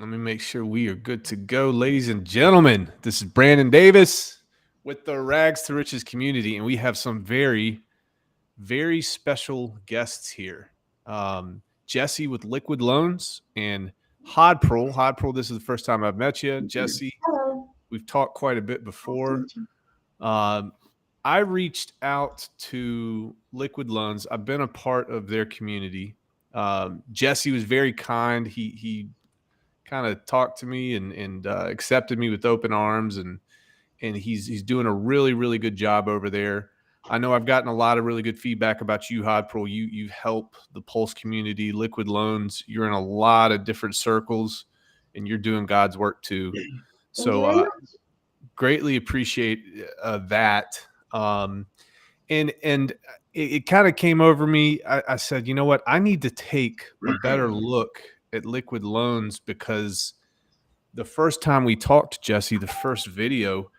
Let me make sure we are good to go. Ladies and gentlemen, this is Brandon Davis with the Rags to Riches community, and we have some very, very special guests here. Jesse with Liquid Loans and Hodpril. Hodpril, this is the first time I've met you. Jesse, Hello. we've talked quite a bit before. I reached out to Liquid Loans. I've been a part of their community. Jesse was very kind. He kind of talked to me and accepted me with open arms, and he's doing a really, really good job over there. I know I've gotten a lot of really good feedback about you, Hodpril. You help the Pulse community, Liquid Loans. You're in a lot of different circles, and you're doing God's work too. Thank you So very much. greatly appreciate that. And it kind of came over me. I said, you know what? I need to take a better look at Liquid Loans, because the first time we talked, Jesse, the first video,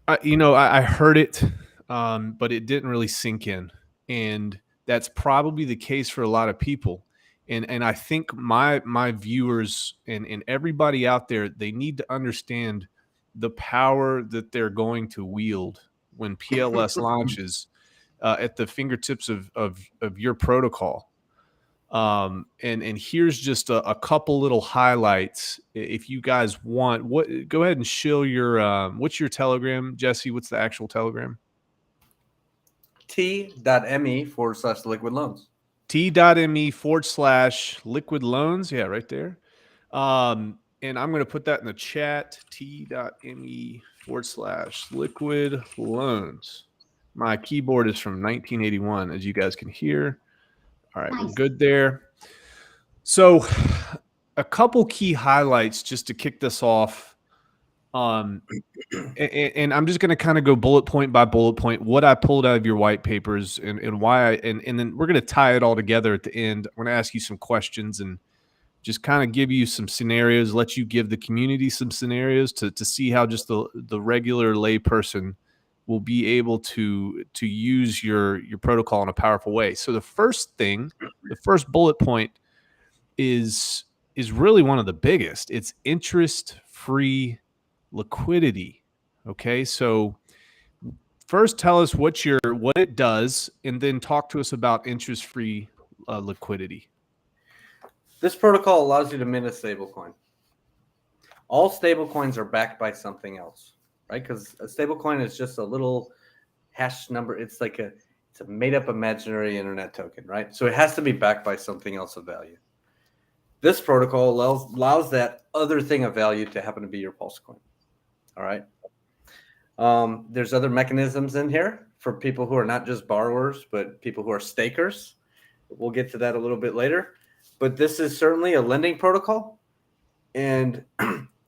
I heard it, but it didn't really sink in. And that's probably the case for a lot of people. And I think my viewers and everybody out there, they need to understand the power that they're going to wield when PLS launches at the fingertips of your protocol. And here's just a couple little highlights. If you guys want, go ahead and show your what's your Telegram, Jesse? What's the actual Telegram? T.me/liquid loans. T.me/liquid loans. Yeah, right there. And I'm going to put that in the chat. T.me/liquid loans. My keyboard is from 1981, as you guys can hear. All right, we're good there. So a couple key highlights just to kick this off. And I'm just going to kind of go bullet point by bullet point, what I pulled out of your white papers and why and then we're going to tie it all together at the end. I'm going to ask you some questions and just kind of give you some scenarios, let you give the community some scenarios to see how just the regular lay person will be able to use your protocol in a powerful way. So the first bullet point is really one of the biggest. It's interest-free liquidity. Okay, so first tell us what it does, and then talk to us about interest-free liquidity. This protocol allows you to mint a stablecoin. All stablecoins are backed by something else, right? Because a stablecoin is just a little hash number. It's a made-up imaginary internet token, right? So it has to be backed by something else of value. This protocol allows that other thing of value to happen to be your Pulse coin. All right. There's other mechanisms in here for people who are not just borrowers, but people who are stakers. We'll get to that a little bit later. But this is certainly a lending protocol. And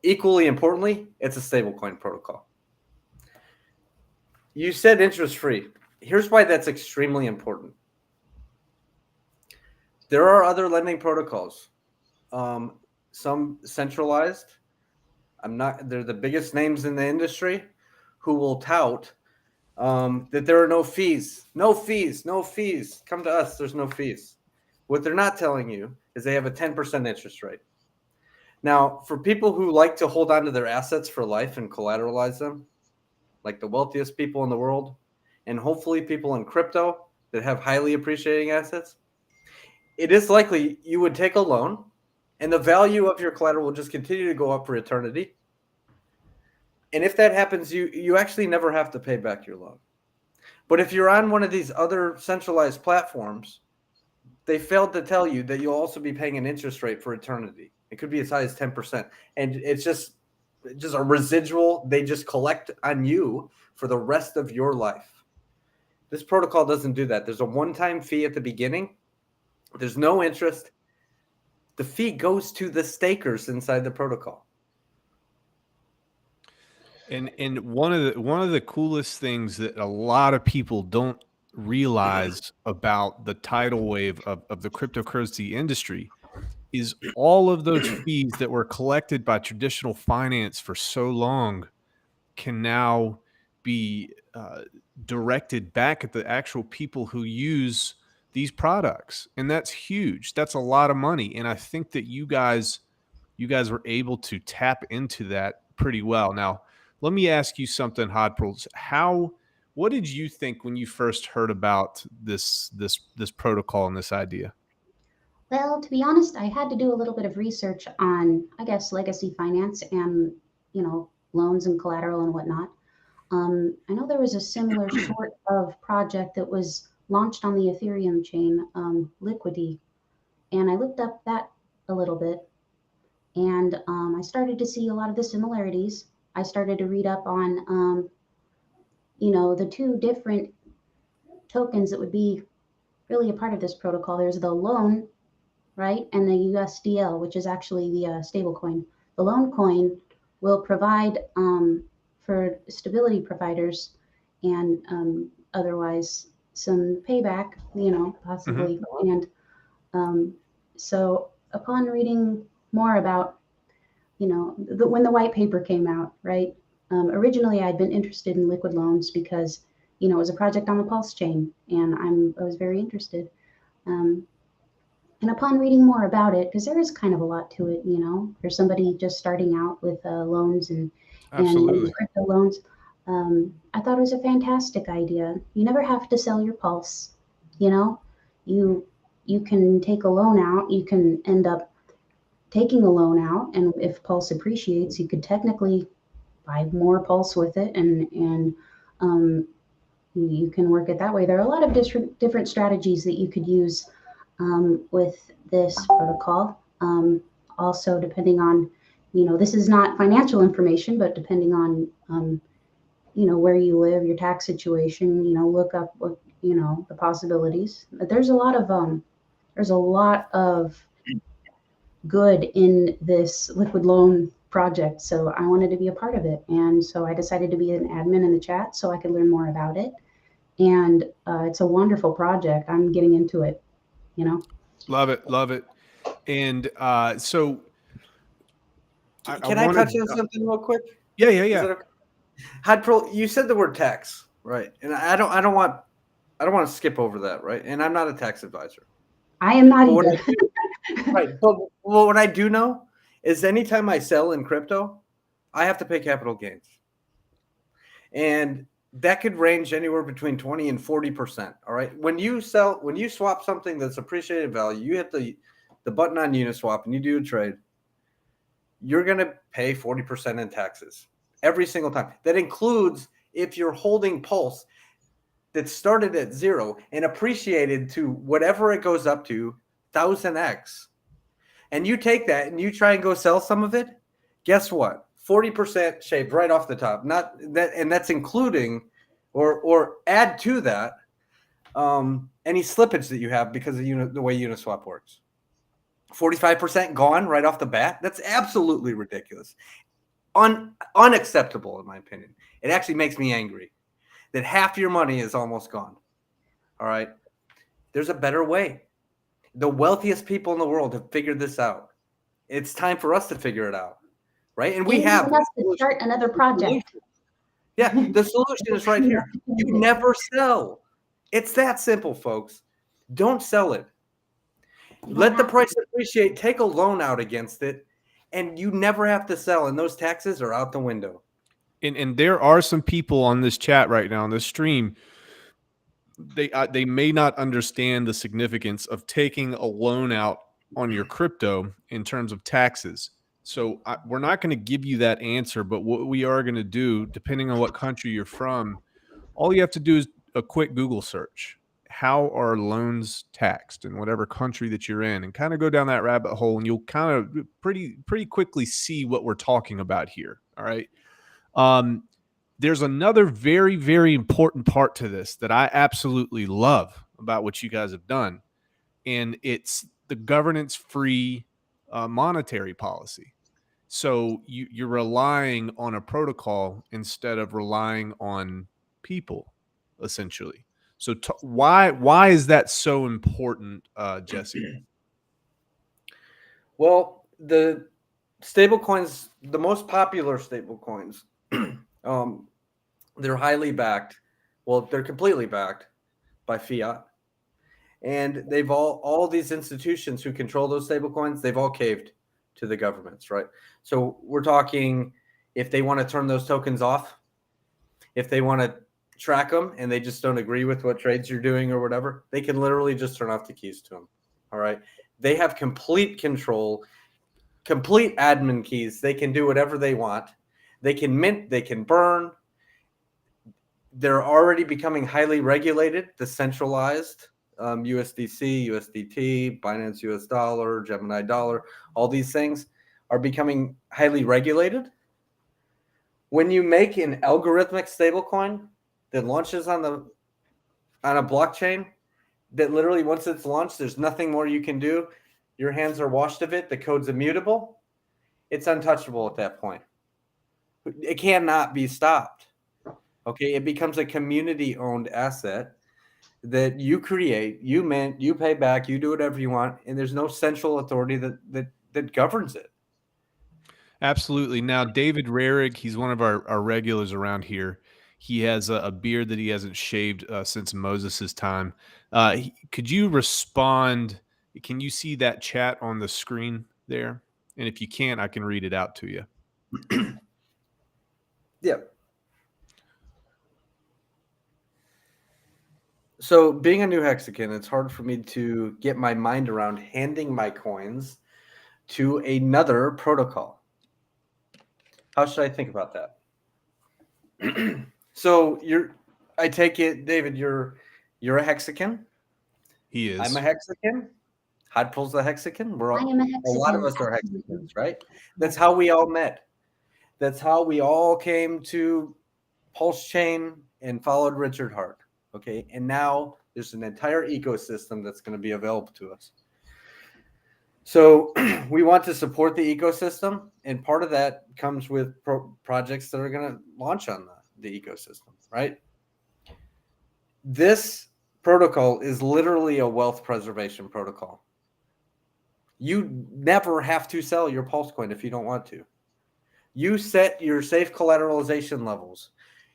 equally importantly, it's a stablecoin protocol. You said interest-free. Here's why that's extremely important. There are other lending protocols. Some centralized. They're the biggest names in the industry who will tout that there are no fees. No fees, no fees. Come to us, there's no fees. What they're not telling you is they have a 10% interest rate. Now, for people who like to hold on to their assets for life and collateralize them, like the wealthiest people in the world, and hopefully people in crypto that have highly appreciating assets, it is likely you would take a loan and the value of your collateral will just continue to go up for eternity. And if that happens, you actually never have to pay back your loan. But if you're on one of these other centralized platforms, they failed to tell you that you'll also be paying an interest rate for eternity. It could be as high as 10%. And it's just a residual. They just collect on you for the rest of your life. This protocol doesn't do that. There's a one-time fee at the beginning. There's no interest. The fee goes to the stakers inside the protocol. And one of the coolest things that a lot of people don't realize about the tidal wave of the cryptocurrency industry is all of those fees that were collected by traditional finance for so long can now be directed back at the actual people who use these products. And that's huge. That's a lot of money. And I think that you guys you guys were able to tap into that pretty well. Now, let me ask you something, Hodpril. What did you think when you first heard about this protocol and this idea? Well, to be honest, I had to do a little bit of research on, I guess, legacy finance and, loans and collateral and whatnot. I know there was a similar sort of project that was launched on the Ethereum chain, Liquidity, and I looked up that a little bit, and I started to see a lot of the similarities. I started to read up on, the two different tokens that would be really a part of this protocol. There's the loan, right, and the USDL, which is actually the stable coin. The loan coin will provide for stability providers and otherwise some payback, possibly. Mm-hmm. And so upon reading more about, when the white paper came out, right, originally I'd been interested in liquid loans because, it was a project on the PulseChain, and I was very interested. And upon reading more about it, because there is kind of a lot to it, for somebody just starting out with loans and Absolutely. crypto loans, I thought it was a fantastic idea. You never have to sell your pulse, you you can take a loan out. You can end up taking a loan out, and if pulse appreciates, you could technically buy more pulse with it, and um, you can work it that way. There are a lot of different strategies that you could use with this protocol. Also, depending on, this is not financial information, but depending on, where you live, your tax situation, look up what, the possibilities. But there's a lot of good in this liquid loan project. So I wanted to be a part of it. And so I decided to be an admin in the chat so I could learn more about it. And it's a wonderful project. I'm getting into it, Love it. Love it. And so Can I touch on something real quick? Yeah. Okay? Hodpril, you said the word tax, right? And I don't want to skip over that, right? And I'm not a tax advisor. I am not either. Right. But what I do know is anytime I sell in crypto, I have to pay capital gains. And that could range anywhere between 20 and 40%. All right. When you swap something that's appreciated value, you hit the button on Uniswap and you do a trade, you're going to pay 40% in taxes every single time. That includes if you're holding Pulse that started at 0 and appreciated to whatever it goes up to 1000x. And you take that and you try and go sell some of it. Guess what? 40% shaved right off the top. Not that, and that's including or add to that any slippage that you have because of the way Uniswap works. 45% gone right off the bat. That's absolutely ridiculous. Unacceptable, in my opinion. It actually makes me angry that half your money is almost gone. All right. There's a better way. The wealthiest people in the world have figured this out. It's time for us to figure it out. Right. And we have to start another project. Yeah. The solution is right here. You never sell. It's that simple, folks. Don't sell it. Let the price appreciate. Take a loan out against it. And you never have to sell. And those taxes are out the window. And there are some people on this chat right now on this stream. They may not understand the significance of taking a loan out on your crypto in terms of taxes. So we're not going to give you that answer, but what we are going to do, depending on what country you're from, all you have to do is a quick Google search. How are loans taxed in whatever country that you're in, and kind of go down that rabbit hole, and you'll kind of pretty quickly see what we're talking about here. All right. There's another very, very important part to this that I absolutely love about what you guys have done, and it's the governance-free monetary policy. So you're relying on a protocol instead of relying on people, essentially. So why is that so important, Jesse? Well, the stablecoins, the most popular stablecoins, they're highly backed. Well, they're completely backed by fiat. And they've all these institutions who control those stablecoins, they've all caved to the governments, right? So we're talking if they want to turn those tokens off, if they want to track them and they just don't agree with what trades you're doing or whatever, they can literally just turn off the keys to them. All right. They have complete control, complete admin keys. They can do whatever they want. They can mint, they can burn. They're already becoming highly regulated, the centralized USDC, USDT, Binance US dollar, Gemini dollar, all these things are becoming highly regulated. When you make an algorithmic stablecoin that launches on a blockchain, that literally once it's launched, there's nothing more you can do. Your hands are washed of it. The code's immutable. It's untouchable at that point. It cannot be stopped. Okay, it becomes a community-owned asset that you create, you mint, you pay back, you do whatever you want, and there's no central authority that governs it. Absolutely. Now, David Rarig, he's one of our regulars around here. He has a beard that he hasn't shaved since Moses's time. Could you respond? Can you see that chat on the screen there? And if you can't, I can read it out to you. Yeah. So being a new Mexican, it's hard for me to get my mind around handing my coins to another protocol. How should I think about that? So I take it, David, you're a Mexican. He is. I'm a Mexican. Hodpril's a Mexican. I am a Mexican. A lot of us are Mexicans, right? That's how we all met. That's how we all came to PulseChain and followed Richard Hart. Okay, and now there's an entire ecosystem that's going to be available to us. So we want to support the ecosystem, and part of that comes with projects that are going to launch on the ecosystem, right? This protocol is literally a wealth preservation protocol. You never have to sell your Pulse coin if you don't want to. You set your safe collateralization levels.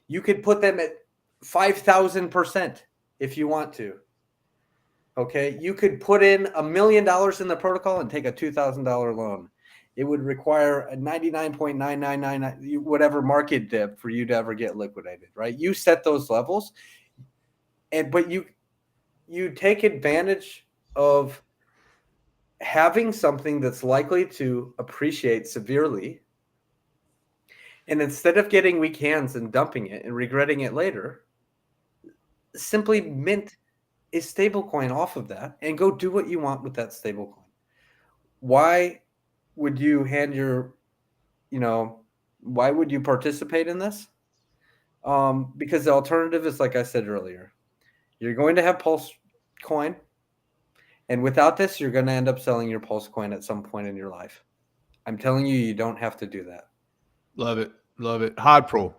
You could put them at 5,000% if you want to. Okay, you could put in $1 million in the protocol and take a $2,000 loan. It would require a 99.999 whatever market dip for you to ever get liquidated, right? You set those levels, but you take advantage of having something that's likely to appreciate severely. And instead of getting weak hands and dumping it and regretting it later, simply mint a stable coin off of that and go do what you want with that stable coin. Why would you why would you participate in this? Because the alternative is, like I said earlier, you're going to have Pulse coin. And without this, you're going to end up selling your Pulse coin at some point in your life. I'm telling you, you don't have to do that. Love it. Love it. Hodpril.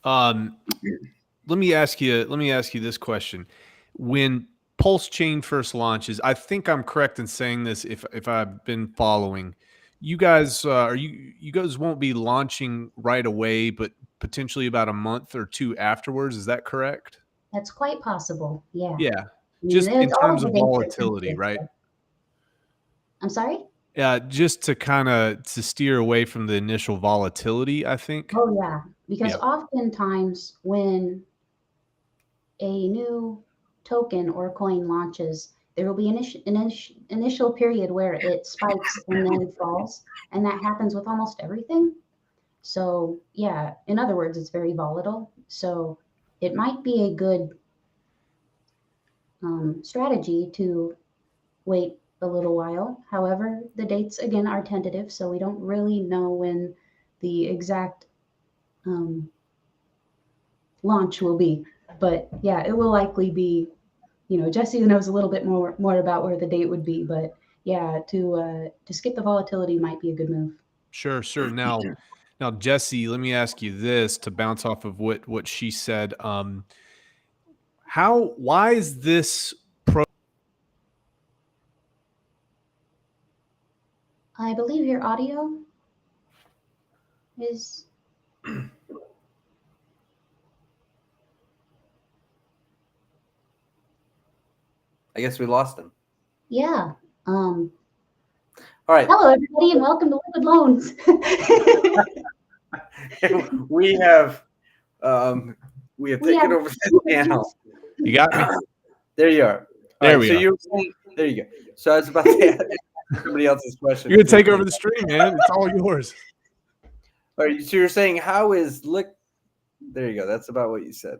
Let me ask you this question. When PulseChain first launches, I think I'm correct in saying this if I've been following. You guys you guys won't be launching right away, but potentially about a month or two afterwards. Is that correct? That's quite possible. Yeah. Yeah. I mean, Just in there's all terms the of dates are volatility, tentative, right? but- I'm sorry? Just to steer away from the initial volatility, I think. Oh, yeah. Because Yeah. oftentimes when a new token or coin launches, there will be an initial period where it spikes and then falls. And that happens with almost everything. So, yeah, in other words, it's very volatile. So it might be a good strategy to wait a little while. However, the dates again are tentative, so we don't really know when the exact launch will be. But yeah, it will likely be. Jesse knows a little bit more about where the date would be. But yeah, to skip the volatility might be a good move. Sure. Now, Jesse, let me ask you this to bounce off of what she said. Why is this I believe your audio is. I guess we lost him. Yeah. All right. Hello, everybody, and welcome to Liquid Loans. we have taken over the channel. You got me. There you are. There we are. You're saying, there you go. So I was about to ask somebody else's question. You're gonna take over the stream, man. It's all yours. All right. So you're saying how is There you go. That's about what you said.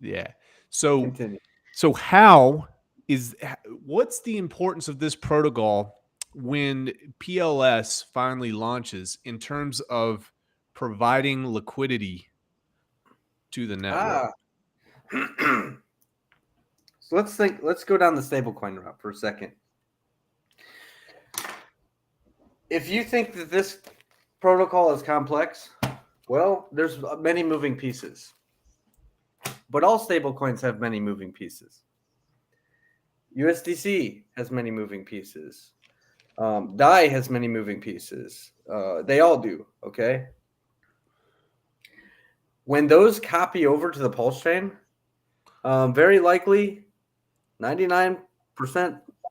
Yeah. So Continue. So what's the importance of this protocol when PLS finally launches in terms of providing liquidity to the network? So let's go down the stablecoin route for a second. If you think that this protocol is complex, well, there's many moving pieces. But all stablecoins have many moving pieces. USDC has many moving pieces. DAI has many moving pieces. They all do, okay? When those copy over to the PulseChain, very likely, 99%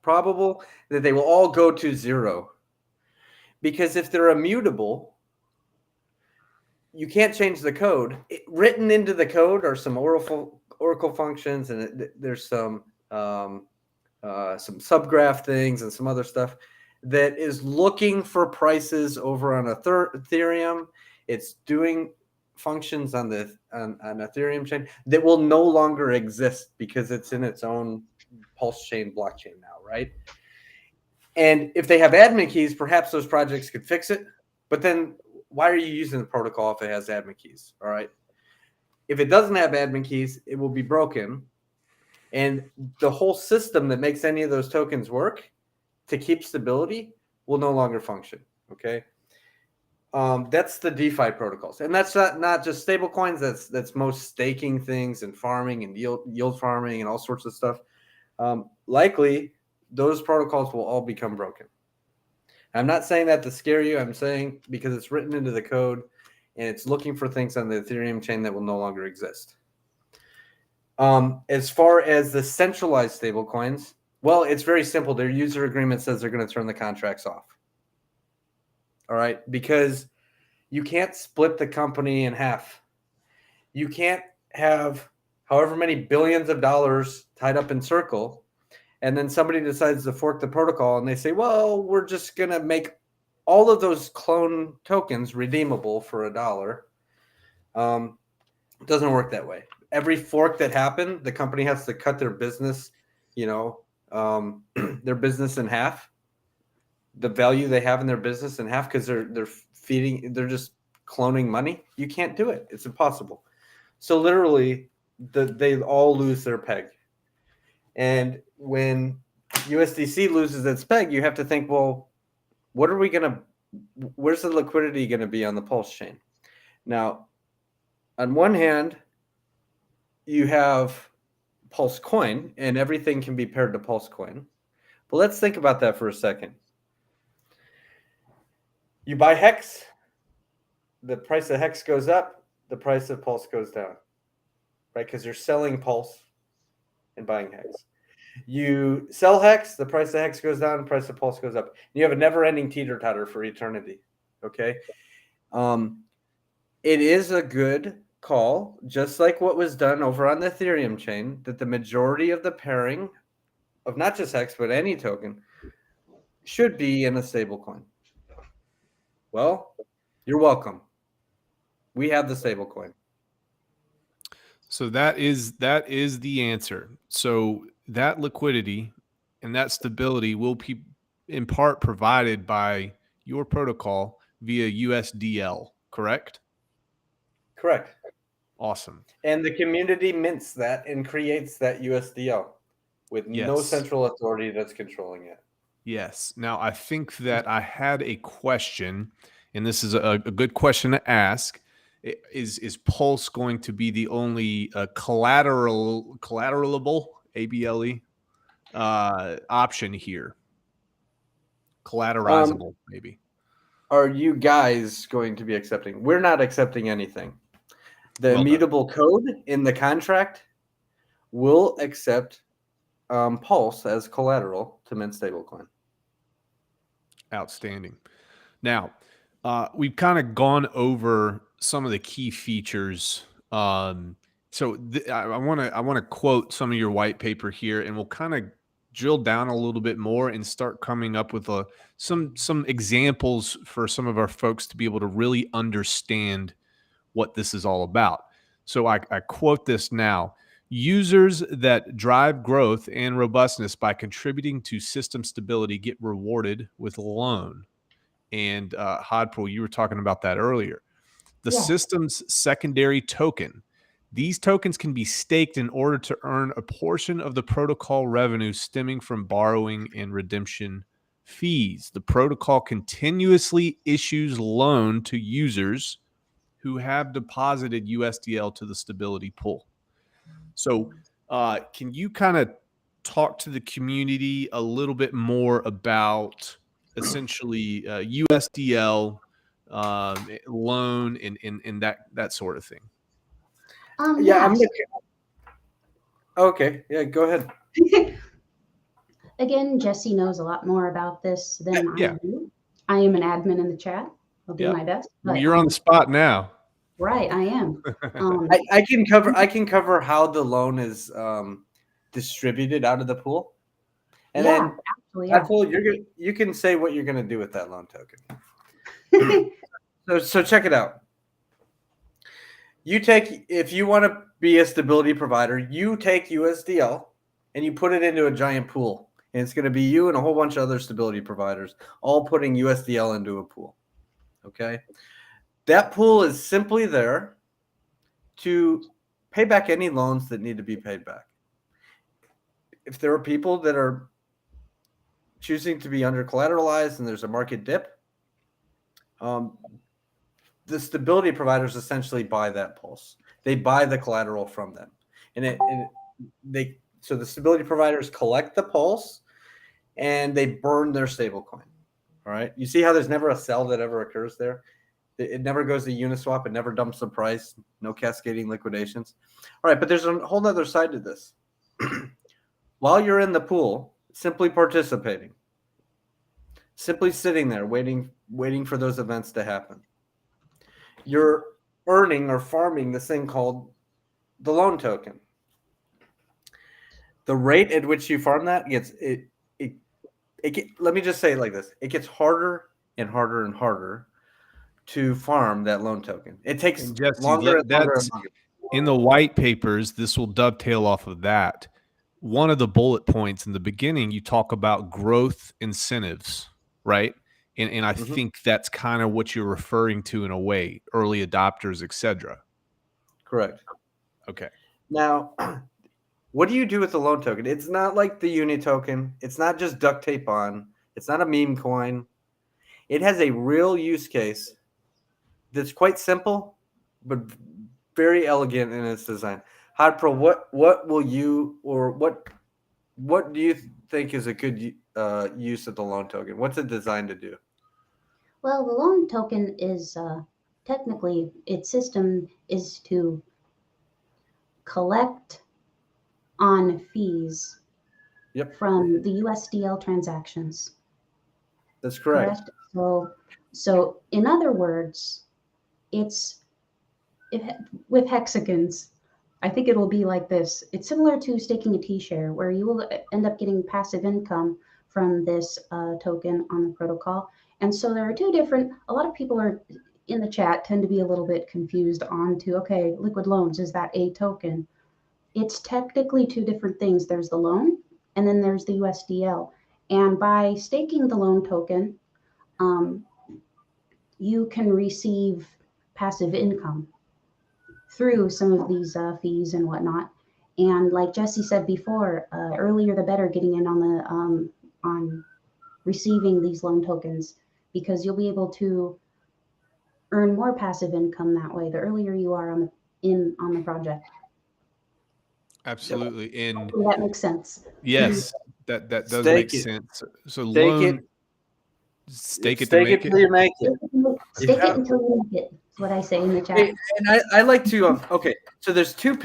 probable that they will all go to zero. Because if they're immutable, you can't change the code. Written into the code are some Oracle functions, and there's some subgraph things and some other stuff that is looking for prices over on Ethereum. It's doing functions on Ethereum chain that will no longer exist because it's in its own PulseChain blockchain now, right? And if they have admin keys, perhaps those projects could fix it. But then why are you using the protocol if it has admin keys? All right. If it doesn't have admin keys, it will be broken. And the whole system that makes any of those tokens work to keep stability will no longer function. Okay. That's the DeFi protocols. And that's not just stable coins. That's most staking things and farming and yield farming and all sorts of stuff. Likely those protocols will all become broken. I'm not saying that to scare you. I'm saying because it's written into the code and it's looking for things on the Ethereum chain that will no longer exist. As far as the centralized stable coins, well, it's very simple. Their user agreement says they're going to turn the contracts off. All right. Because you can't split the company in half. You can't have however many billions of dollars tied up in Circle. And then somebody decides to fork the protocol and they say, well, we're just going to make all of those clone tokens redeemable for $1. It doesn't work that way. Every fork that happened, the company has to cut their business, their business in half, the value they have in their business in half because they're just cloning money. You can't do it. It's impossible. So literally, they all lose their peg. And when USDC loses its peg, you have to think, well, where's the liquidity going to be on the PulseChain? Now, on one hand, you have PulseCoin, and everything can be paired to PulseCoin. But let's think about that for a second. You buy Hex, the price of Hex goes up, the price of Pulse goes down, right? Because you're selling Pulse and buying Hex. You sell Hex, the price of Hex goes down, the price of Pulse goes up. You have a never-ending teeter-totter for eternity, okay? It is a good call, just like what was done over on the Ethereum chain, that the majority of the pairing of not just Hex, but any token should be in a stablecoin. Well, you're welcome. We have the stablecoin. So that is the answer. So that liquidity and that stability will be in part provided by your protocol via USDL, correct? Correct. Awesome. And the community mints that and creates that USDL with no central authority that's controlling it. Yes. Now, I think that I had a question, and this is a good question to ask. Is Pulse going to be the only collateralable ABLE option here? Collateralizable, maybe. Are you guys going to be accepting? We're not accepting anything. The immutable code in the contract will accept Pulse as collateral to mint stablecoin. Outstanding. Now, we've kind of gone over some of the key features. So I want to quote some of your white paper here, and we'll kind of drill down a little bit more and start coming up with some examples for some of our folks to be able to really understand what this is all about. So I quote this now. Users that drive growth and robustness by contributing to system stability get rewarded with loan. And Hodpril, you were talking about that earlier. The Yes. system's secondary token. These tokens can be staked in order to earn a portion of the protocol revenue stemming from borrowing and redemption fees. The protocol continuously issues loan to users who have deposited USDL to the stability pool. So, can you kind of talk to the community a little bit more about essentially USDL loan and that sort of thing? Yeah, I'm okay. Yeah, go ahead. Again, Jesse knows a lot more about this than Yeah. I do. I am an admin in the chat. I'll do my best. Well, you're on the spot now. Right, I am. I can cover how the loan is distributed out of the pool, and then actually, you can say what you're gonna do with that loan token. So check it out. If you want to be a stability provider, you take USDL and you put it into a giant pool. And it's going to be you and a whole bunch of other stability providers all putting USDL into a pool. Okay? That pool is simply there to pay back any loans that need to be paid back. If there are people that are choosing to be under collateralized and there's a market dip, the stability providers essentially buy that pulse. They buy the collateral from them. So the stability providers collect the pulse and they burn their stable coin. All right. You see how there's never a sell that ever occurs there? It never goes to Uniswap. It never dumps the price. No cascading liquidations. All right. But there's a whole other side to this. While you're in the pool, simply participating, simply sitting there waiting for those events to happen, you're earning or farming this thing called the loan token. The rate at which you farm that let me just say it like this. It gets harder and harder and harder to farm that loan token. It takes longer and longer. In the white papers, this will dovetail off of that. One of the bullet points in the beginning, you talk about growth incentives, right? And I think that's kind of what you're referring to in a way, early adopters, etc. Correct. Okay. Now, what do you do with the loan token? It's not like the uni token. It's not just duct tape on. It's not a meme coin. It has a real use case that's quite simple, but very elegant in its design. Hodpril, what will you or what do you think is a good use of the loan token? What's it designed to do? Well, the loan token is technically its system is to collect on fees from the USDL transactions. That's correct. So in other words, with hexagons, I think it will be like this. It's similar to staking a T-share, where you will end up getting passive income from this token on the protocol. And so there are two different, a lot of people are in the chat tend to be a little bit confused onto, okay, liquid loans, is that a token? It's technically two different things. There's the loan and then there's the USDL. And by staking the loan token, you can receive passive income through some of these fees and whatnot. And like Jesse said before, earlier the better getting in on receiving these loan tokens, because you'll be able to earn more passive income that way the earlier you are on the project. Absolutely. And that makes sense. Yes, that does make sense. So loan, stake it to make it. Until you make it. Stake it until you make it. That's what I say in the chat. And I like to okay. So there's two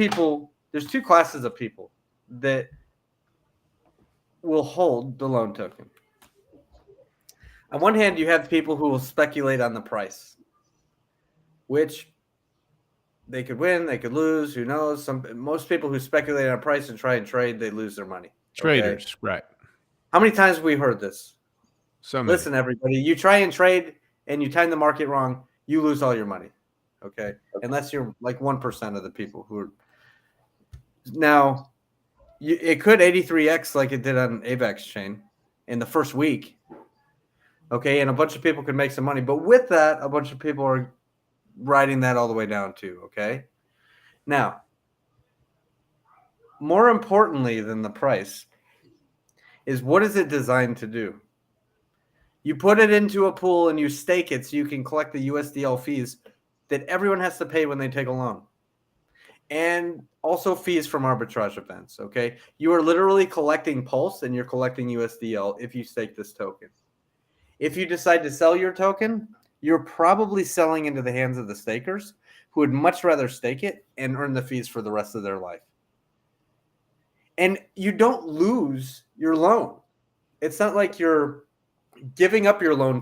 classes of people that will hold the loan token. On one hand, you have people who will speculate on the price, which they could win, they could lose. Who knows? Most people who speculate on price and try and trade, they lose their money. Traders, right? How many times have we heard this? So many. Listen, everybody, you try and trade and you time the market wrong, you lose all your money. Okay, unless you're like 1% of the people who are. Now, it could 83x like it did on AVAX chain in the first week. Okay, and a bunch of people could make some money, but with that, a bunch of people are riding that all the way down too. Okay, now, more importantly than the price is what is it designed to do? You put it into a pool and you stake it so you can collect the USDL fees that everyone has to pay when they take a loan. And also fees from arbitrage events, okay? You are literally collecting Pulse and you're collecting USDL if you stake this token. If you decide to sell your token, you're probably selling into the hands of the stakers who would much rather stake it and earn the fees for the rest of their life. And you don't lose your loan. It's not like you're giving up your loan.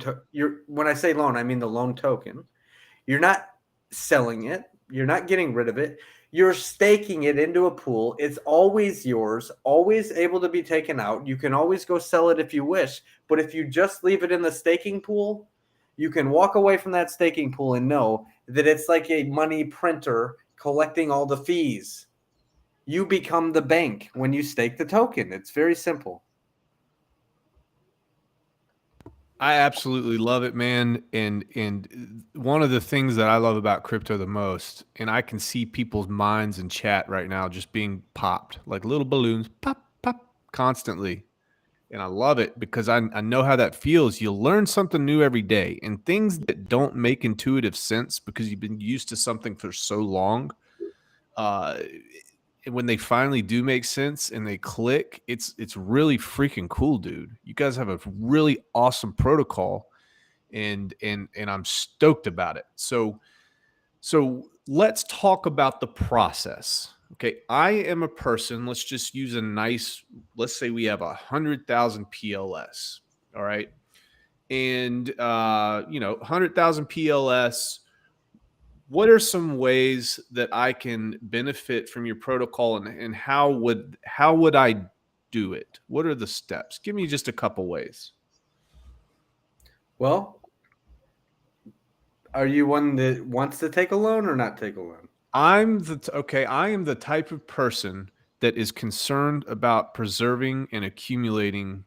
When I say loan, I mean the loan token. You're not selling it. You're not getting rid of it. You're staking it into a pool. It's always yours, always able to be taken out. You can always go sell it if you wish. But if you just leave it in the staking pool, you can walk away from that staking pool and know that it's like a money printer collecting all the fees. You become the bank when you stake the token. It's very simple. I absolutely love it, man. And one of the things that I love about crypto the most, and I can see people's minds in chat right now just being popped like little balloons, pop, pop, constantly. And I love it because I know how that feels. You learn something new every day, and things that don't make intuitive sense because you've been used to something for so long. When they finally do make sense and they click, it's really freaking cool, dude. You guys have a really awesome protocol, and I'm stoked about it. So let's talk about the process. Okay, I am a person. Let's just use let's say we have 100,000 PLS. All right, and 100,000 PLS. What are some ways that I can benefit from your protocol, and how would I do it? What are the steps? Give me just a couple ways. Well, are you one that wants to take a loan or not take a loan? I am the type of person that is concerned about preserving and accumulating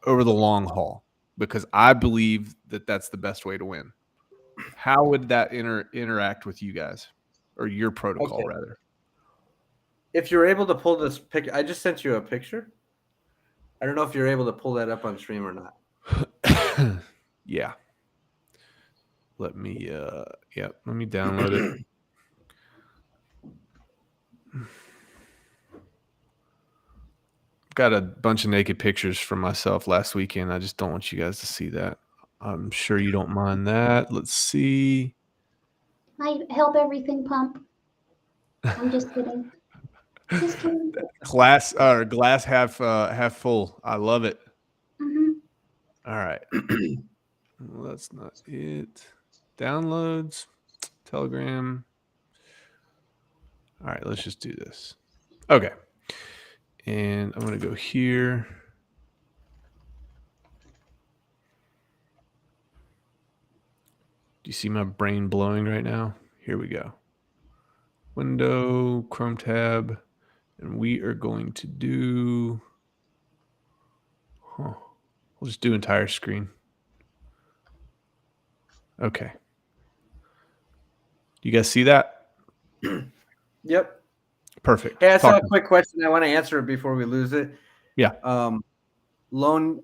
over the long haul because I believe that that's the best way to win. How would that interact with you guys, or your protocol rather? If you're able to pull this picture, I just sent you a picture. I don't know if you're able to pull that up on stream or not. Yeah. Let me download it. Got a bunch of naked pictures from myself last weekend. I just don't want you guys to see that. I'm sure you don't mind that. Let's see. I help everything pump. I'm just kidding. Just kidding. Glass half full. I love it. Mm-hmm. All right. Well, that's not it. Downloads, Telegram. All right, let's just do this. Okay. And I'm going to go here. Do you see my brain blowing right now? Here we go. Window, Chrome tab, and we are going to do, we'll just do entire screen. Okay. You guys see that? Yep. Perfect. Hey, I saw a quick question. I want to answer it before we lose it. Yeah. Loan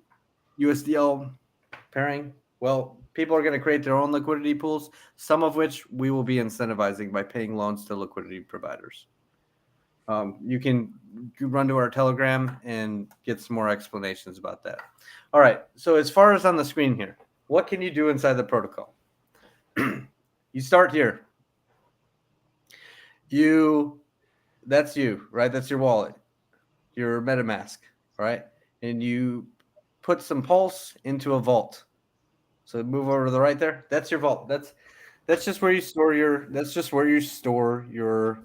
USDL pairing. Well, people are going to create their own liquidity pools, some of which we will be incentivizing by paying loans to liquidity providers. You can run to our Telegram and get some more explanations about that. All right. So as far as on the screen here, what can you do inside the protocol? You start here. That's you, right? That's your wallet, your MetaMask, right? And you put some Pulse into a vault. So move over to the right there. That's your vault. That's just where you store your. That's just where you store your,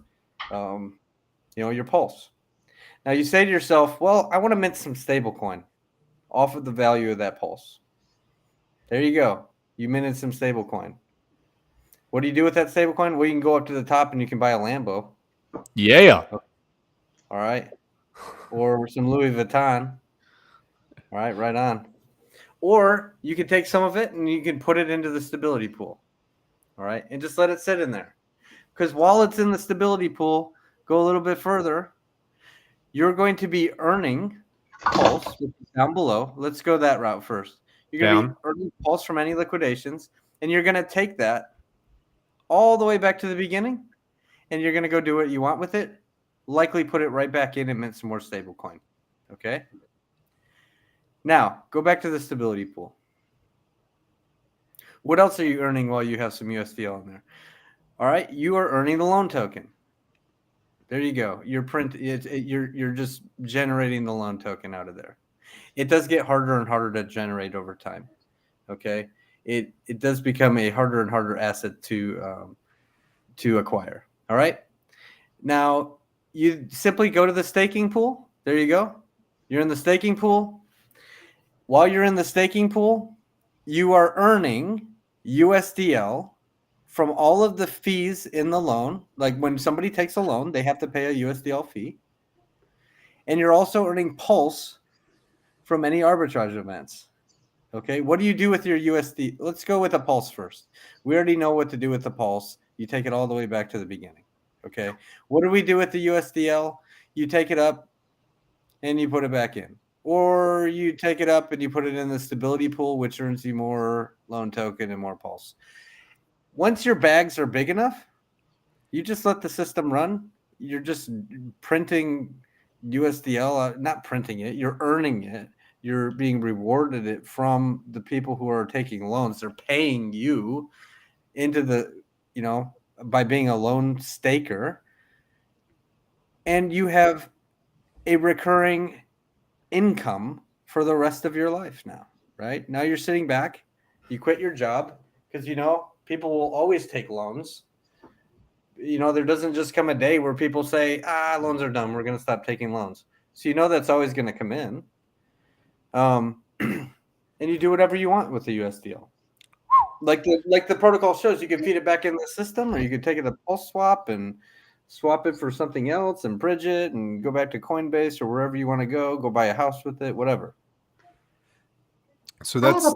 your pulse. Now you say to yourself, well, I want to mint some stable coin off of the value of that pulse. There you go. You minted some stable coin. What do you do with that stable coin? Well, you can go up to the top and you can buy a Lambo. Yeah. All right. Or some Louis Vuitton. All right, right on. Or you can take some of it and you can put it into the stability pool. All right. And just let it sit in there. Because while it's in the stability pool, go a little bit further. You're going to be earning pulse, which is down below. Let's go that route first. You're going to be earning pulse from any liquidations, and you're going to take that all the way back to the beginning, and you're going to go do what you want with it. Likely put it right back in and mint some more stable coin. Okay? Now, go back to the stability pool. What else are you earning while you have some USDL in there? All right, you are earning the loan token. There you go. You're just generating the loan token out of there. It does get harder and harder to generate over time. Okay, it does become a harder and harder asset to acquire. All right. Now you simply go to the staking pool. There you go. You're in the staking pool. While you're in the staking pool, you are earning USDL from all of the fees in the loan. Like when somebody takes a loan, they have to pay a USDL fee. And you're also earning pulse from any arbitrage events. Okay, what do you do with your USD? Let's go with the pulse first. We already know what to do with the pulse. You take it all the way back to the beginning. Okay, what do we do with the USDL? You take it up and you put it back in. Or you take it up and you put it in the stability pool, which earns you more loan token and more pulse. Once your bags are big enough, you just let the system run. You're just printing USDL, not printing it, you're earning it. You're being rewarded it from the people who are taking loans. They're paying you into the, by being a loan staker. And you have a recurring income for the rest of your life now, right? Now you're sitting back, you quit your job because, people will always take loans. There doesn't just come a day where people say, loans are dumb, we're going to stop taking loans. So that's always going to come in. And you do whatever you want with the USDL. Like the protocol shows, you can feed it back in the system, or you can take it to Pulse Swap and swap it for something else and bridge it and go back to Coinbase or wherever you want to go buy a house with it, whatever. So that's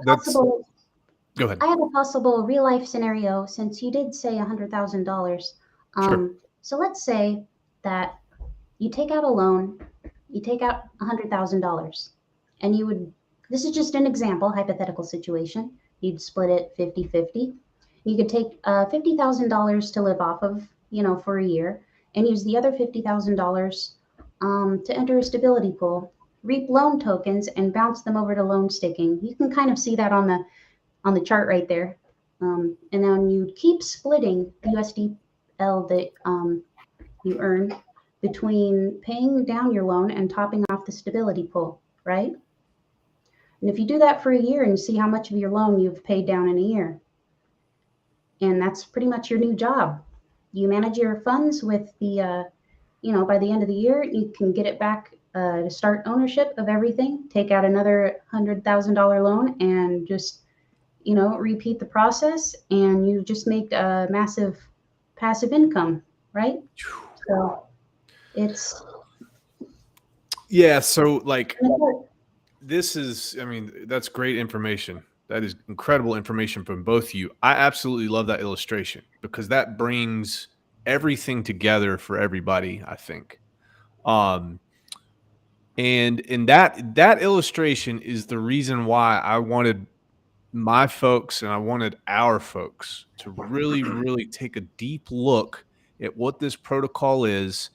go ahead. I have a possible real life scenario, since you did say $100,000. Sure. So let's say that you take out a loan, you take out $100,000, and this is just an example, hypothetical situation. You'd split it 50-50. You could take $50,000 to live off of, for a year, and use the other $50,000 to enter a stability pool, reap loan tokens, and bounce them over to loan staking. You can kind of see that on the chart right there. And then you keep splitting the USDL that you earn between paying down your loan and topping off the stability pool, right? And if you do that for a year and see how much of your loan you've paid down in a year, and that's pretty much your new job. You manage your funds with the, by the end of the year, you can get it back to start ownership of everything, take out another $100,000 loan and just, repeat the process, and you just make a massive passive income, right? So it's. Yeah. So that's great information. That is incredible information from both of you. I absolutely love that illustration because that brings everything together for everybody, I think. And that illustration is the reason why I wanted my folks and I wanted our folks to really, really take a deep look at what this protocol is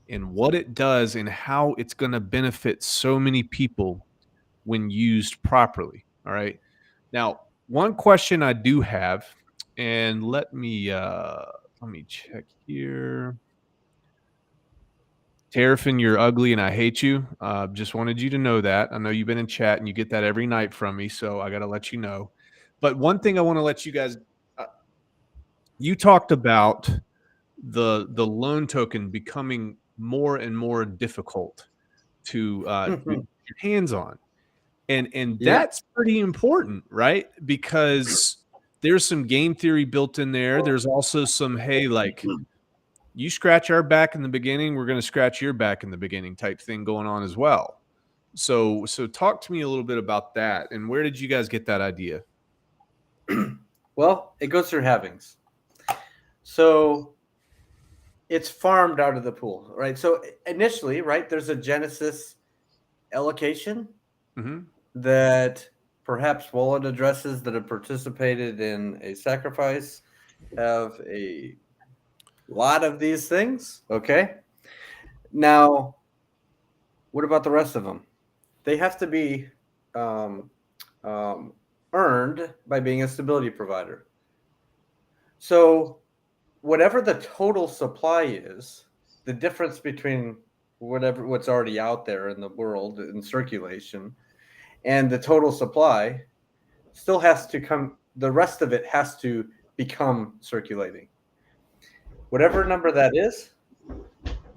and what it does and how it's going to benefit so many people when used properly. All right. Now, one question I do have, and let me check here. Terrafin, you're ugly and I hate you. Just wanted you to know that. I know you've been in chat and you get that every night from me, so I got to let you know. But one thing I want to let you guys, you talked about the loan token becoming more and more difficult to get your hands on. And Yeah. that's pretty important, right? Because there's some game theory built in there. There's also some, hey, like, you scratch our back in the beginning, we're going to scratch your back in the beginning type thing going on as well. So talk to me a little bit about that. And where did you guys get that idea? Well, it goes through halvings. So it's farmed out of the pool, right? So initially, right, there's a Genesis allocation that perhaps wallet addresses that have participated in a sacrifice have a lot of these things. Okay. Now, what about the rest of them? They have to be um, earned by being a stability provider. So, whatever the total supply is, the difference between what's already out there in the world in circulation and the total supply still has to come, the rest of it has to become circulating. Whatever number that is,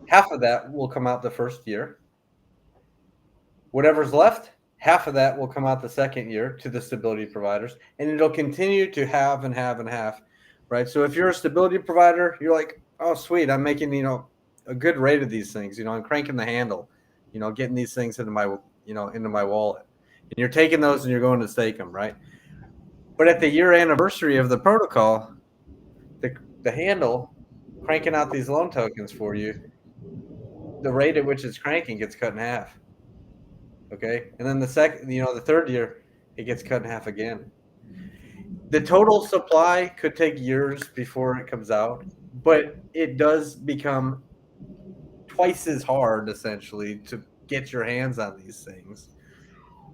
half of that will come out the first year. Whatever's left, half of that will come out the second year to the stability providers, and it'll continue to have and have and have, right? So if you're a stability provider, you're like, oh, sweet, I'm making, a good rate of these things. I'm cranking the handle, getting these things into my, into my wallet. And you're taking those and you're going to stake them, right? But at the year anniversary of the protocol, the handle cranking out these loan tokens for you, the rate at which it's cranking gets cut in half. Okay. And then the third year, it gets cut in half again. The total supply could take years before it comes out, but it does become twice as hard, essentially, to get your hands on these things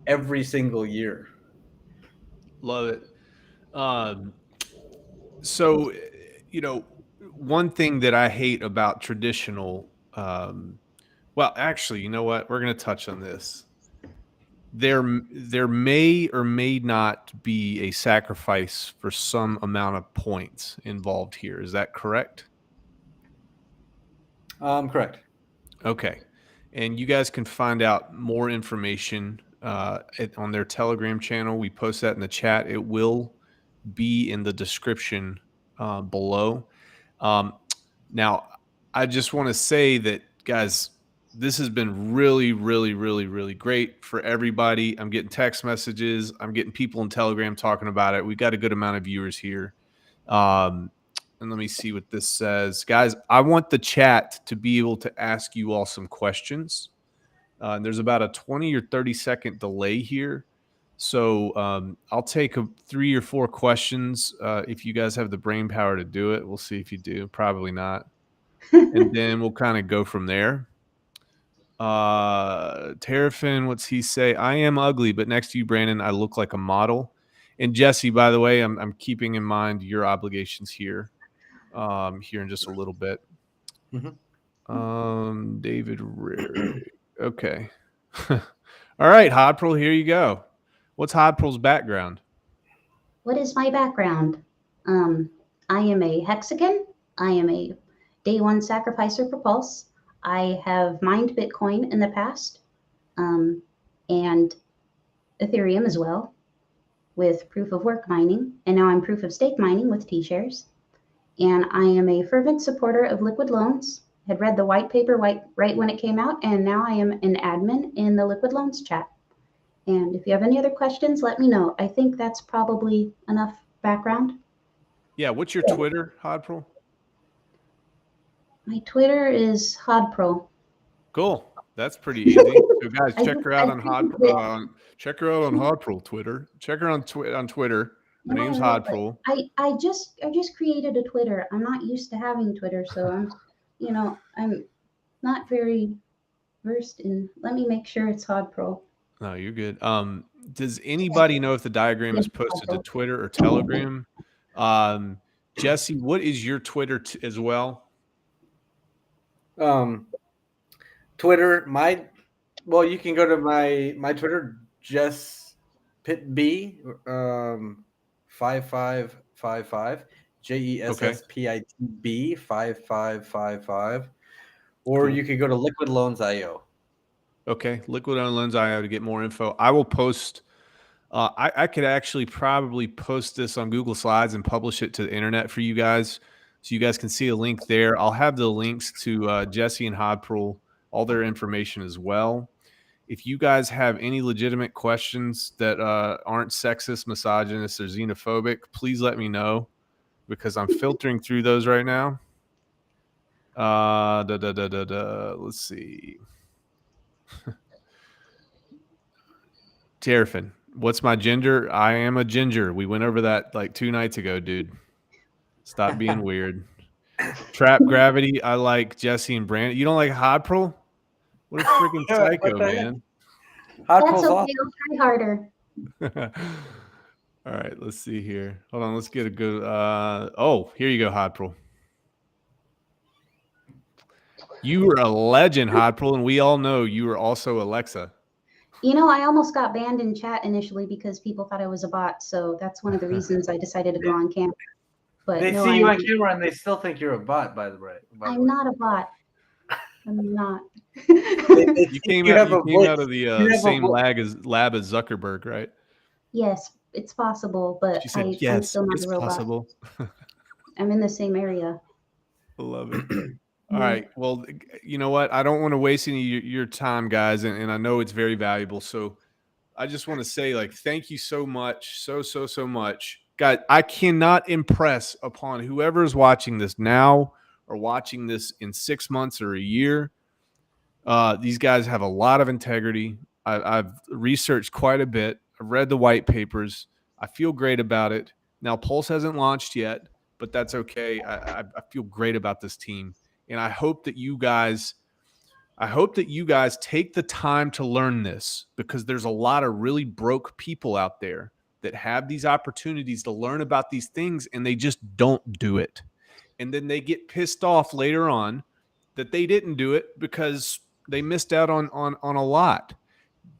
every single year. Love it. So, one thing that I hate about traditional, well, actually, you know what? We're going to touch on this. There may or may not be a sacrifice for some amount of points involved here. Is that correct? Correct. Okay. And you guys can find out more information on their Telegram channel. We post that in the chat. It will be in the description below. Now, I just want to say that, guys, this has been really, really, really, really great for everybody. I'm getting text messages. I'm getting people in Telegram talking about it. We got a good amount of viewers here. And let me see what this says. Guys, I want the chat to be able to ask you all some questions. There's about a 20 or 30-second delay here. So I'll take 3 or 4 questions if you guys have the brain power to do it. We'll see if you do. Probably not. And then we'll kind of go from there. Terrafin, what's he say? I am ugly, but next to you, Brandon, I look like a model. And Jesse, by the way, I'm keeping in mind your obligations here in just a little bit. David Rarick. Okay. All right, Hodpril, here you go. What's Hodpril's background? What is my background? I am a hexagon. I am a day one sacrificer for Pulse. I have mined Bitcoin in the past and Ethereum as well with proof of work mining. And now I'm proof of stake mining with T-shares. And I am a fervent supporter of liquid loans. Had read the white paper right when it came out, and now I am an admin in the liquid loans chat. And if you have any other questions, let me know. I think that's probably enough background. Yeah, what's your Twitter, Hodpril? My Twitter is Hodpril. Cool. That's pretty easy. So guys, check her out on Hodpril. Check her out on Hodpril Twitter. Check her on Twitter. Her name's Hodpril. I just created a Twitter. I'm not used to having Twitter, so I'm not very versed in. Let me make sure it's Hodpril. No, you're good. Does anybody know if the diagram is posted to Twitter or Telegram? Jesse, what is your Twitter as well? Twitter, you can go to my Twitter, Jess Pitt B, 5555, JESSPITB 5555, or Cool. you could go to Liquid Loans.io. Okay, liquidloans.io to get more info. I will post. I could actually probably post this on Google Slides and publish it to the internet for you guys, so you guys can see a link there. I'll have the links to Jesse and Hodpril, all their information as well. If you guys have any legitimate questions that aren't sexist, misogynist, or xenophobic, please let me know, because I'm filtering through those right now. Let's see. Terrafin, what's my gender? I am a ginger. We went over that like 2 nights ago, dude. Stop being weird. Trap Gravity, I like Jesse and Brandon. You don't like Hodpril? What a freaking psycho, man. That's Hodpril's okay. awesome. I'll try harder. All right, let's see here. Hold on, let's get a good oh, here you go, Hodpril. You were a legend, Hodpril, and we all know you were also Alexa. You know, I almost got banned in chat initially because people thought I was a bot. So that's one of the reasons I decided to go on camera. But They no, see you on camera and they still think you're a bot, by the way. I'm not a bot. I'm not. You came out of the same a lab as Zuckerberg, right? Yes, it's possible, but She said, I'm yes, still not it's a robot. possible. I'm in the same area. I love it. All right. Well, you know what? I don't want to waste any of your time, guys, and I know it's very valuable. So I just want to say, like, thank you so much, so much. God, I cannot impress upon whoever is watching this now or watching this in 6 months or a year. These guys have a lot of integrity. I've researched quite a bit. I've read the white papers. I feel great about it. Now, Pulse hasn't launched yet, but that's okay. I feel great about this team. And I hope that you guys take the time to learn this, because there's a lot of really broke people out there that have these opportunities to learn about these things and they just don't do it. And then they get pissed off later on that they didn't do it because they missed out on a lot.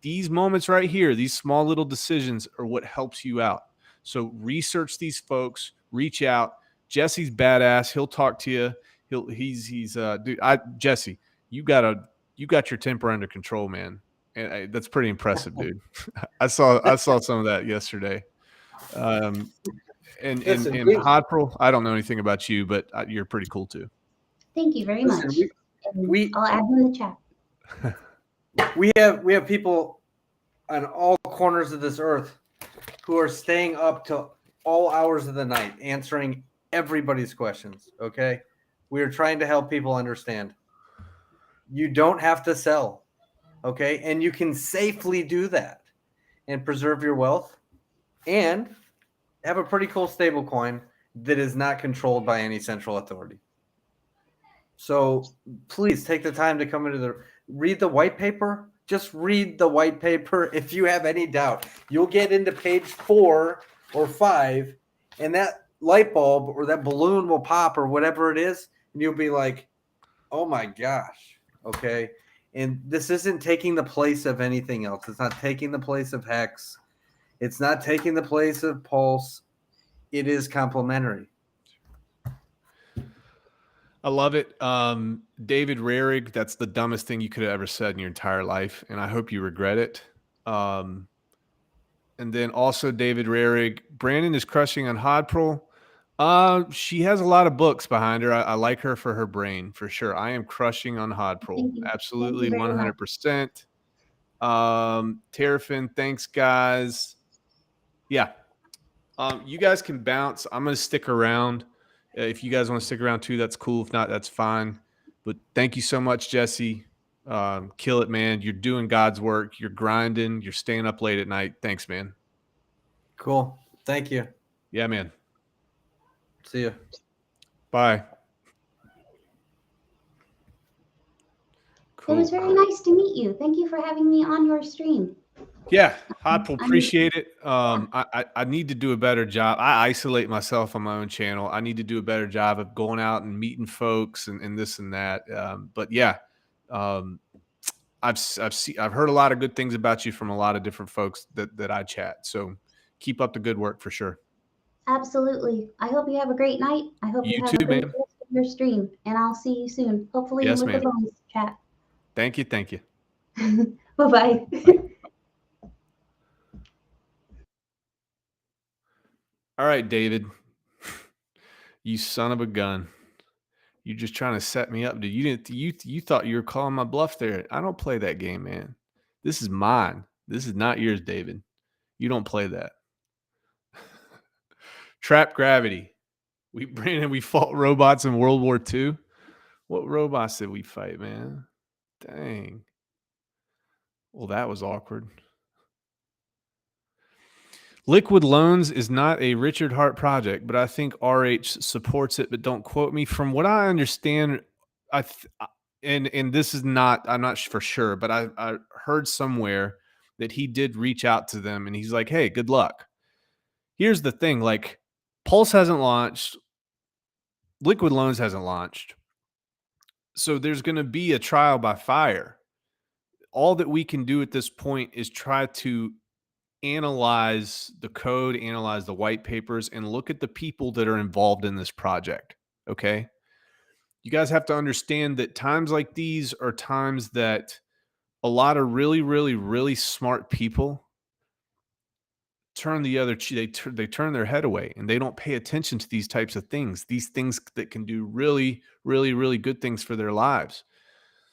These moments right here, these small little decisions are what helps you out. So research these folks, reach out. Jesse's badass. He'll talk to you. He's dude. Jesse, you got your temper under control, man. And that's pretty impressive, dude. I saw some of that yesterday. And Hodpril, I don't know anything about you, but you're pretty cool too. Thank you very much. I'll add them in the chat. We have people on all corners of this earth who are staying up till all hours of the night answering everybody's questions. Okay, we are trying to help people understand. You don't have to sell, okay, and you can safely do that and preserve your wealth and have a pretty cool stable coin that is not controlled by any central authority. So please take the time to come read the white paper. Just read the white paper. If you have any doubt, you'll get into page 4 or 5, and that light bulb or that balloon will pop or whatever it is, and you'll be like, oh my gosh, okay? And this isn't taking the place of anything else. It's not taking the place of Hex. It's not taking the place of Pulse. It is complementary. I love it. David Rarig, that's the dumbest thing you could have ever said in your entire life, and I hope you regret it. And then also David Rarig, Brandon is crushing on Hodpril. She has a lot of books behind her. I like her for her brain, for sure. I am crushing on Hodpril. Absolutely, 100%. Terrafin, thanks, guys. Yeah. You guys can bounce. I'm going to stick around. If you guys want to stick around too, that's cool. If not, that's fine. But thank you so much, Jesse. Kill it, man. You're doing God's work. You're grinding. You're staying up late at night. Thanks, man. Cool. Thank you. Yeah, man. See you. Bye. Cool. It was very nice to meet you. Thank you for having me on your stream. Yeah, Hodpril, appreciate it. I need to do a better job. I isolate myself on my own channel. I need to do a better job of going out and meeting folks and this and that. But yeah, I've heard a lot of good things about you from a lot of different folks that I chat. So keep up the good work for sure. Absolutely. I hope you have a great night. I hope you You have a too, great ma'am. rest of your stream, and I'll see you soon. Hopefully in Yes, Liquid ma'am. Loans chat. Thank you. Thank you. Bye-bye. Bye. All right, David. You son of a gun. You're just trying to set me up, dude. You thought you were calling my bluff there. I don't play that game, man. This is mine. This is not yours, David. You don't play that. Trap gravity. We fought robots in World War II. What robots did we fight, man? Dang. Well, that was awkward. Liquid Loans is not a Richard Hart project, but I think RH supports it, but don't quote me. From what I understand, and this is not, I'm not for sure, but I heard somewhere that he did reach out to them and he's like, hey, good luck. Here's the thing, like Pulse hasn't launched, Liquid Loans hasn't launched. So there's going to be a trial by fire. All that we can do at this point is try to analyze the code, analyze the white papers, and look at the people that are involved in this project. Okay. You guys have to understand that times like these are times that a lot of really, really, really smart people turn the other cheek. They turn their head away and they don't pay attention to these types of things, these things that can do really, really, really good things for their lives.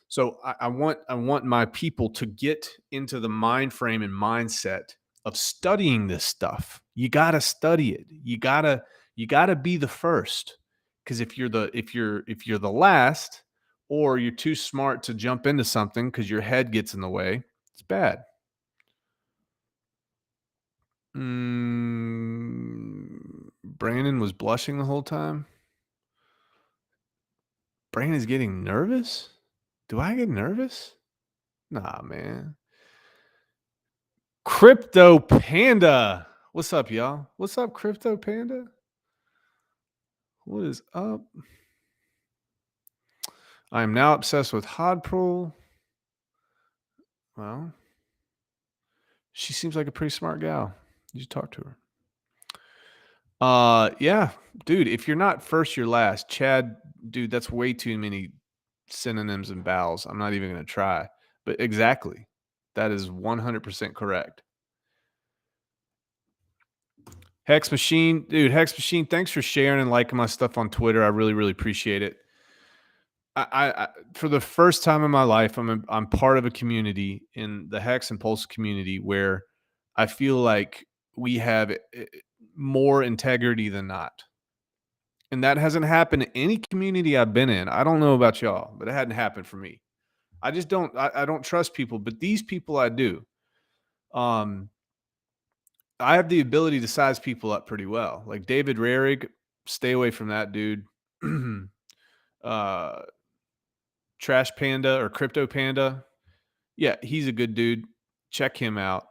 So I want my people to get into the mind frame and mindset of studying this stuff. You got to study it. You got to be the first. Because if you're the last, or you're too smart to jump into something because your head gets in the way, it's bad. Brandon was blushing the whole time. Brandon's getting nervous. Do I get nervous? Nah, man. Crypto Panda. What's up, y'all? What's up, Crypto Panda? What is up? I am now obsessed with Hodpril. Well, she seems like a pretty smart gal. You should talk to her. Yeah, dude, if you're not first, you're last. Chad, dude, that's way too many synonyms and vowels. I'm not even going to try. But exactly. That is 100% correct. Hex Machine, dude, Hex Machine, thanks for sharing and liking my stuff on Twitter. I really, really appreciate it. I for the first time in my life, I'm part of a community in the Hex and Pulse community where I feel like we have more integrity than not. And that hasn't happened in any community I've been in. I don't know about y'all, but it hadn't happened for me. I just don't, I don't trust people, but these people I do. I have the ability to size people up pretty well. Like David Rarig, stay away from that dude. Trash Panda or Crypto Panda. Yeah, he's a good dude. Check him out.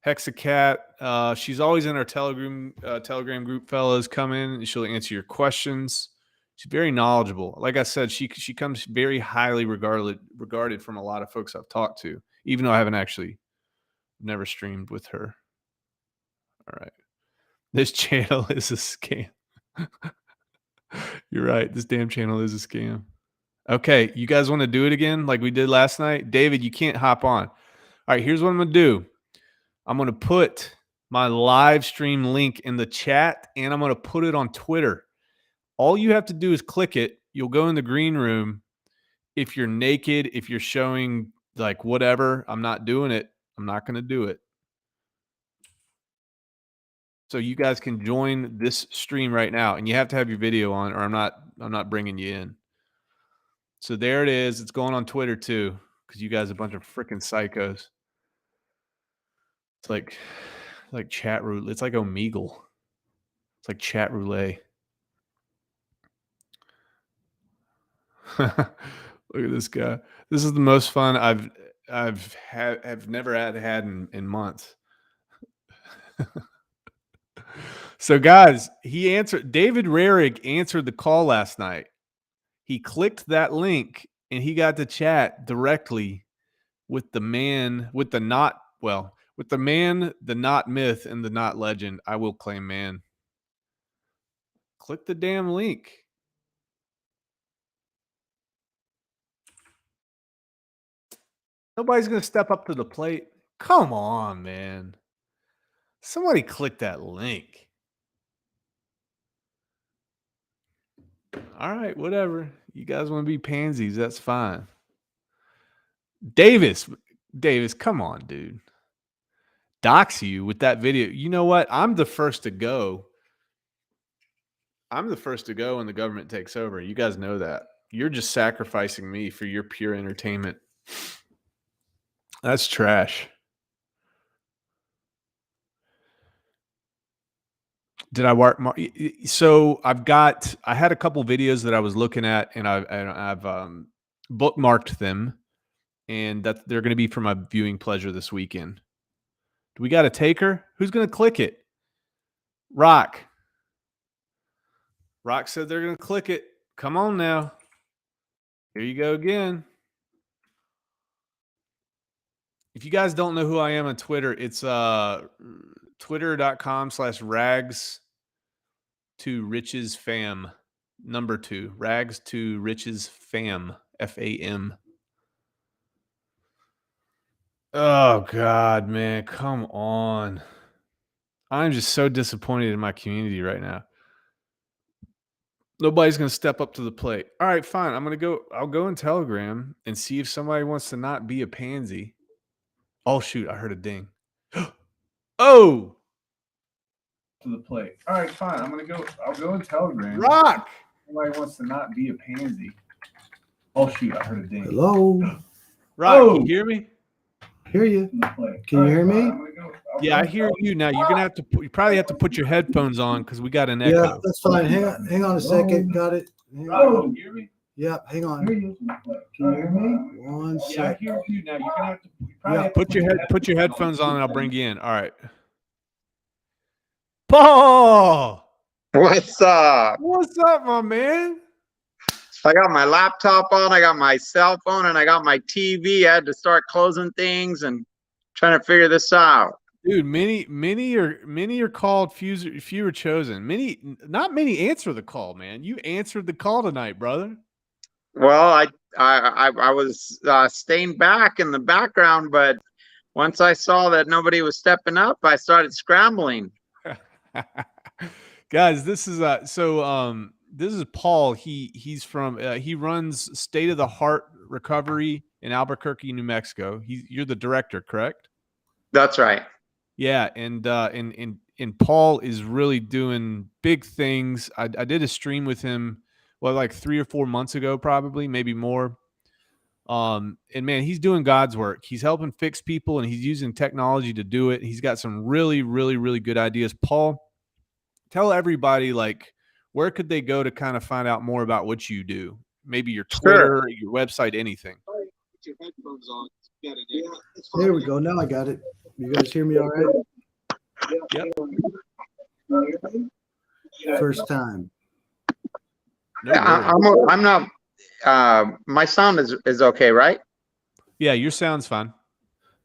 Hexacat, she's always in our Telegram group, fellas. Come in and she'll answer your questions. She's very knowledgeable. Like I said, she comes very highly regarded from a lot of folks I've talked to, even though I haven't actually never streamed with her. All right. This channel is a scam. You're right. This damn channel is a scam. Okay, you guys want to do it again like we did last night? David, you can't hop on. All right, here's what I'm going to do. I'm going to put my live stream link in the chat and I'm going to put it on Twitter. All you have to do is click it. You'll go in the green room. If you're naked, if you're showing like whatever, I'm not doing it. I'm not going to do it. So you guys can join this stream right now and you have to have your video on or I'm not bringing you in. So there it is. It's going on Twitter too because you guys are a bunch of freaking psychos. It's like chat roulette. It's like Omegle. It's like chat roulette. Look at this guy. This is the most fun I've never had in months. So guys, David Rarig answered the call last night. He clicked that link and he got to chat directly with the man with the With the man, the not myth, and the not legend, I will claim man. Click the damn link. Nobody's going to step up to the plate. Come on, man. Somebody click that link. All right, whatever. You guys want to be pansies, that's fine. Davis, come on, dude. Dox you with that video. You know what? I'm the first to go. I'm the first to go when the government takes over. You guys know that. You're just sacrificing me for your pure entertainment. That's trash. Did I mark? So I had a couple videos that I was looking at, and I've bookmarked them, and that they're going to be for my viewing pleasure this weekend. Do we got a taker? Who's going to click it? Rock said they're going to click it. Come on now. Here you go again. If you guys don't know who I am on Twitter, it's twitter.com/rags to riches fam. Number 2. Rags to riches fam. FAM. Oh God, man. Come on. I'm just so disappointed in my community right now. Nobody's going to step up to the plate. All right, fine. I'll go in Telegram and see if somebody wants to not be a pansy. Oh, shoot. I heard a ding. Oh! To the plate. All right, fine. I'll go in Telegram. Rock! Somebody wants to not be a pansy. Oh, shoot. I heard a ding. Hello. Rock, can you hear me? Hear you. Can you hear me? Yeah, I hear you now. You're gonna have to. You probably have to put your headphones on because we got an echo. Yeah, that's fine. Hang on a second. Got it. Oh, hear me? Yep. Hang on. Can you hear me? One Yeah, I second. hear you now. You're gonna have to. Put your headphones on, and I'll bring you in. All right. Paul, What's up? what's up, my man? I got my laptop on, I got my cell phone, and I got my TV. I had to start closing things and trying to figure this out. Dude, many are called, few are chosen. Not many answer the call, man. You answered the call tonight, brother. Well, I was staying back in the background, but once I saw that nobody was stepping up, I started scrambling. Guys, this is this is Paul. He's from he runs State of the Heart Recovery in Albuquerque, New Mexico. You're the director, correct? That's right. Yeah, and Paul is really doing big things. I did a stream with him, like 3 or 4 months ago, probably, maybe more. And man, he's doing God's work. He's helping fix people, and he's using technology to do it. He's got some really, really, really good ideas. Paul, tell everybody, like, where could they go to kind of find out more about what you do? Maybe your Twitter, your website, anything. There we go. Now I got it. You guys hear me all right? Yep. First time. No worries. I'm not. My sound is okay, right? Yeah, your sound's fine.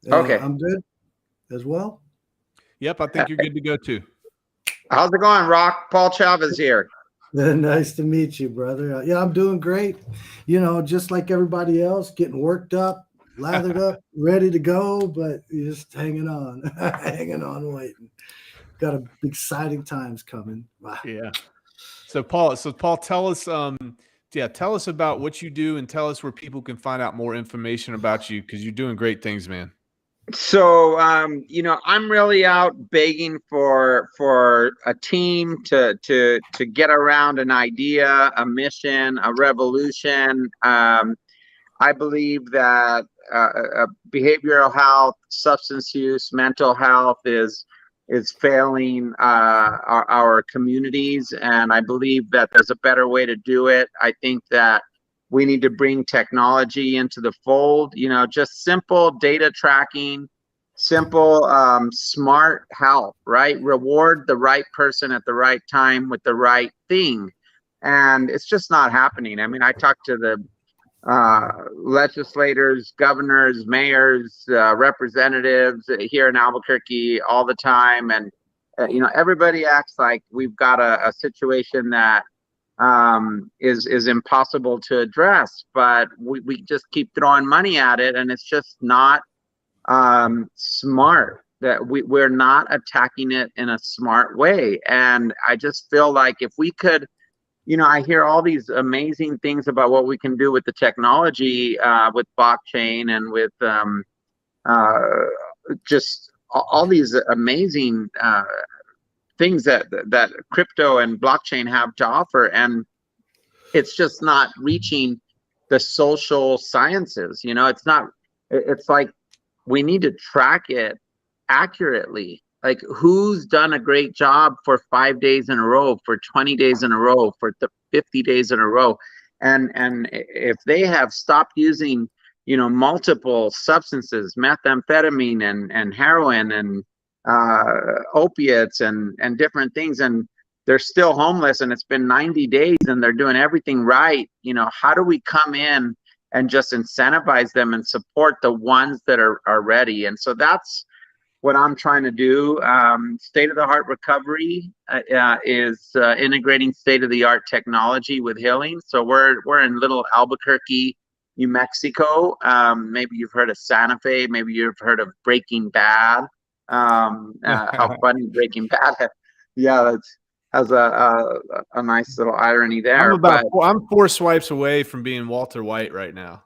Okay. I'm good as well. Yep, I think you're good to go too. How's it going, Rock? Paul Chavez here. Nice to meet you, brother. Yeah, I'm doing great. You know, just like everybody else, getting worked up, lathered up, ready to go, but just hanging on, waiting. Got exciting times coming. Wow. Yeah. So Paul, tell us, tell us about what you do and tell us where people can find out more information about you, because you're doing great things, man. So, I'm really out begging for a team to get around an idea, a mission, a revolution. I believe that behavioral health, substance use, mental health is failing our communities, and I believe that there's a better way to do it. I think that we need to bring technology into the fold, just simple data tracking, simple, smart help, right? Reward the right person at the right time with the right thing. And it's just not happening. I mean, I talk to the legislators, governors, mayors, representatives here in Albuquerque all the time, and you know, everybody acts like we've got a situation that is impossible to address, but we just keep throwing money at it, and it's just not smart. That we're not attacking it in a smart way. And I just feel like if we could, you know, I hear all these amazing things about what we can do with the technology, with blockchain and with just all these amazing things that crypto and blockchain have to offer, and it's just not reaching the social sciences. You know, it's like we need to track it accurately. Like, who's done a great job for 5 days in a row, for 20 days in a row, for 50 days in a row, and if they have stopped using, you know, multiple substances, methamphetamine and heroin and opiates and different things, and they're still homeless, and it's been 90 days and they're doing everything right, you know, how do we come in and just incentivize them and support the ones that are ready? And so that's what I'm trying to do. State-of-the-art recovery is integrating state-of-the-art technology with healing. So we're in little Albuquerque, New Mexico. Maybe you've heard of Santa Fe. Maybe you've heard of Breaking Bad. How funny Breaking Bad! Yeah, that has a nice little irony there. I'm 4 swipes away from being Walter White right now.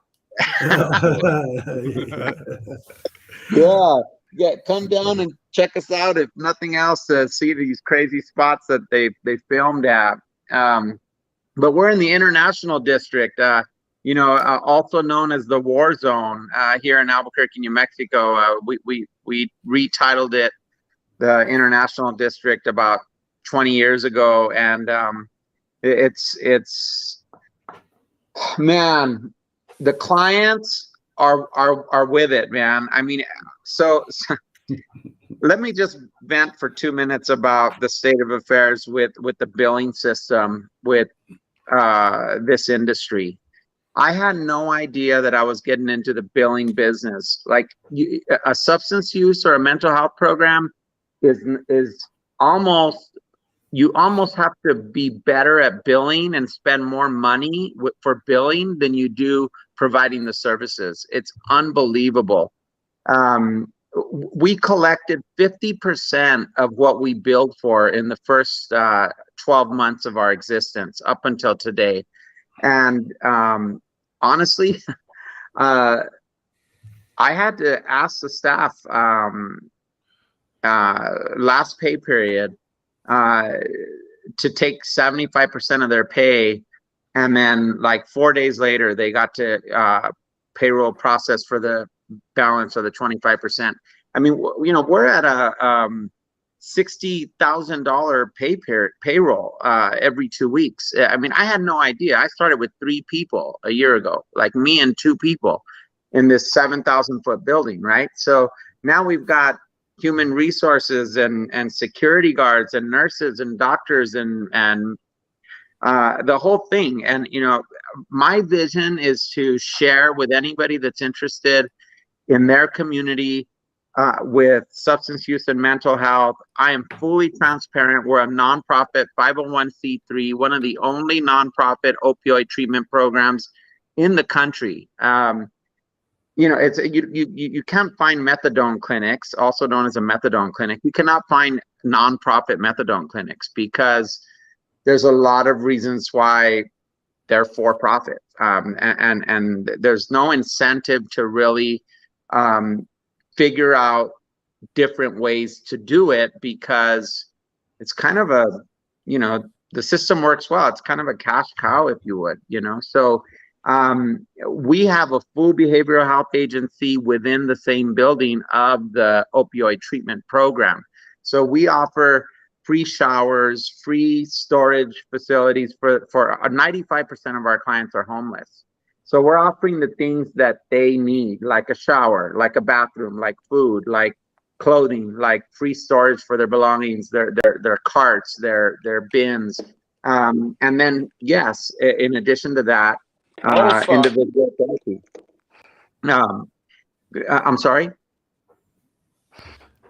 Yeah, come down and check us out, if nothing else, to see these crazy spots that they filmed at. But we're in the International District, you know, also known as the War Zone, here in Albuquerque, New Mexico. We retitled it the International District about 20 years ago, and it's man, the clients are with it, man. I mean, so let me just vent for 2 minutes about the state of affairs with the billing system with this industry. I had no idea that I was getting into the billing business. Like, a substance use or a mental health program is almost, you almost have to be better at billing and spend more money for billing than you do providing the services. It's unbelievable. We collected 50% of what we billed for in the first 12 months of our existence up until today. And honestly, I had to ask the staff last pay period to take 75% of their pay, and then like 4 days later they got to payroll process for the balance of the 25%. I mean, you know, we're at a $60,000 payroll every 2 weeks. I mean, I had no idea. I started with 3 people a year ago, like me and 2 people in this 7,000-foot building, right? So now we've got human resources and security guards and nurses and doctors and the whole thing. And, you know, my vision is to share with anybody that's interested in their community with substance use and mental health. I am fully transparent. We're a nonprofit 501c3, one of the only nonprofit opioid treatment programs in the country. You know, it's you can't find methadone clinics, also known as a methadone clinic. You cannot find nonprofit methadone clinics because there's a lot of reasons why they're for profit, and there's no incentive to really figure out different ways to do it, because it's kind of a, you know, the system works well. It's kind of a cash cow, if you would, you know. So we have a full behavioral health agency within the same building of the opioid treatment program. So we offer free showers, free storage facilities for 95% of our clients are homeless. So we're offering the things that they need, like a shower, like a bathroom, like food, like clothing, like free storage for their belongings, their carts, their bins. And then, yes, in addition to that, fuck. individual therapy. I'm sorry.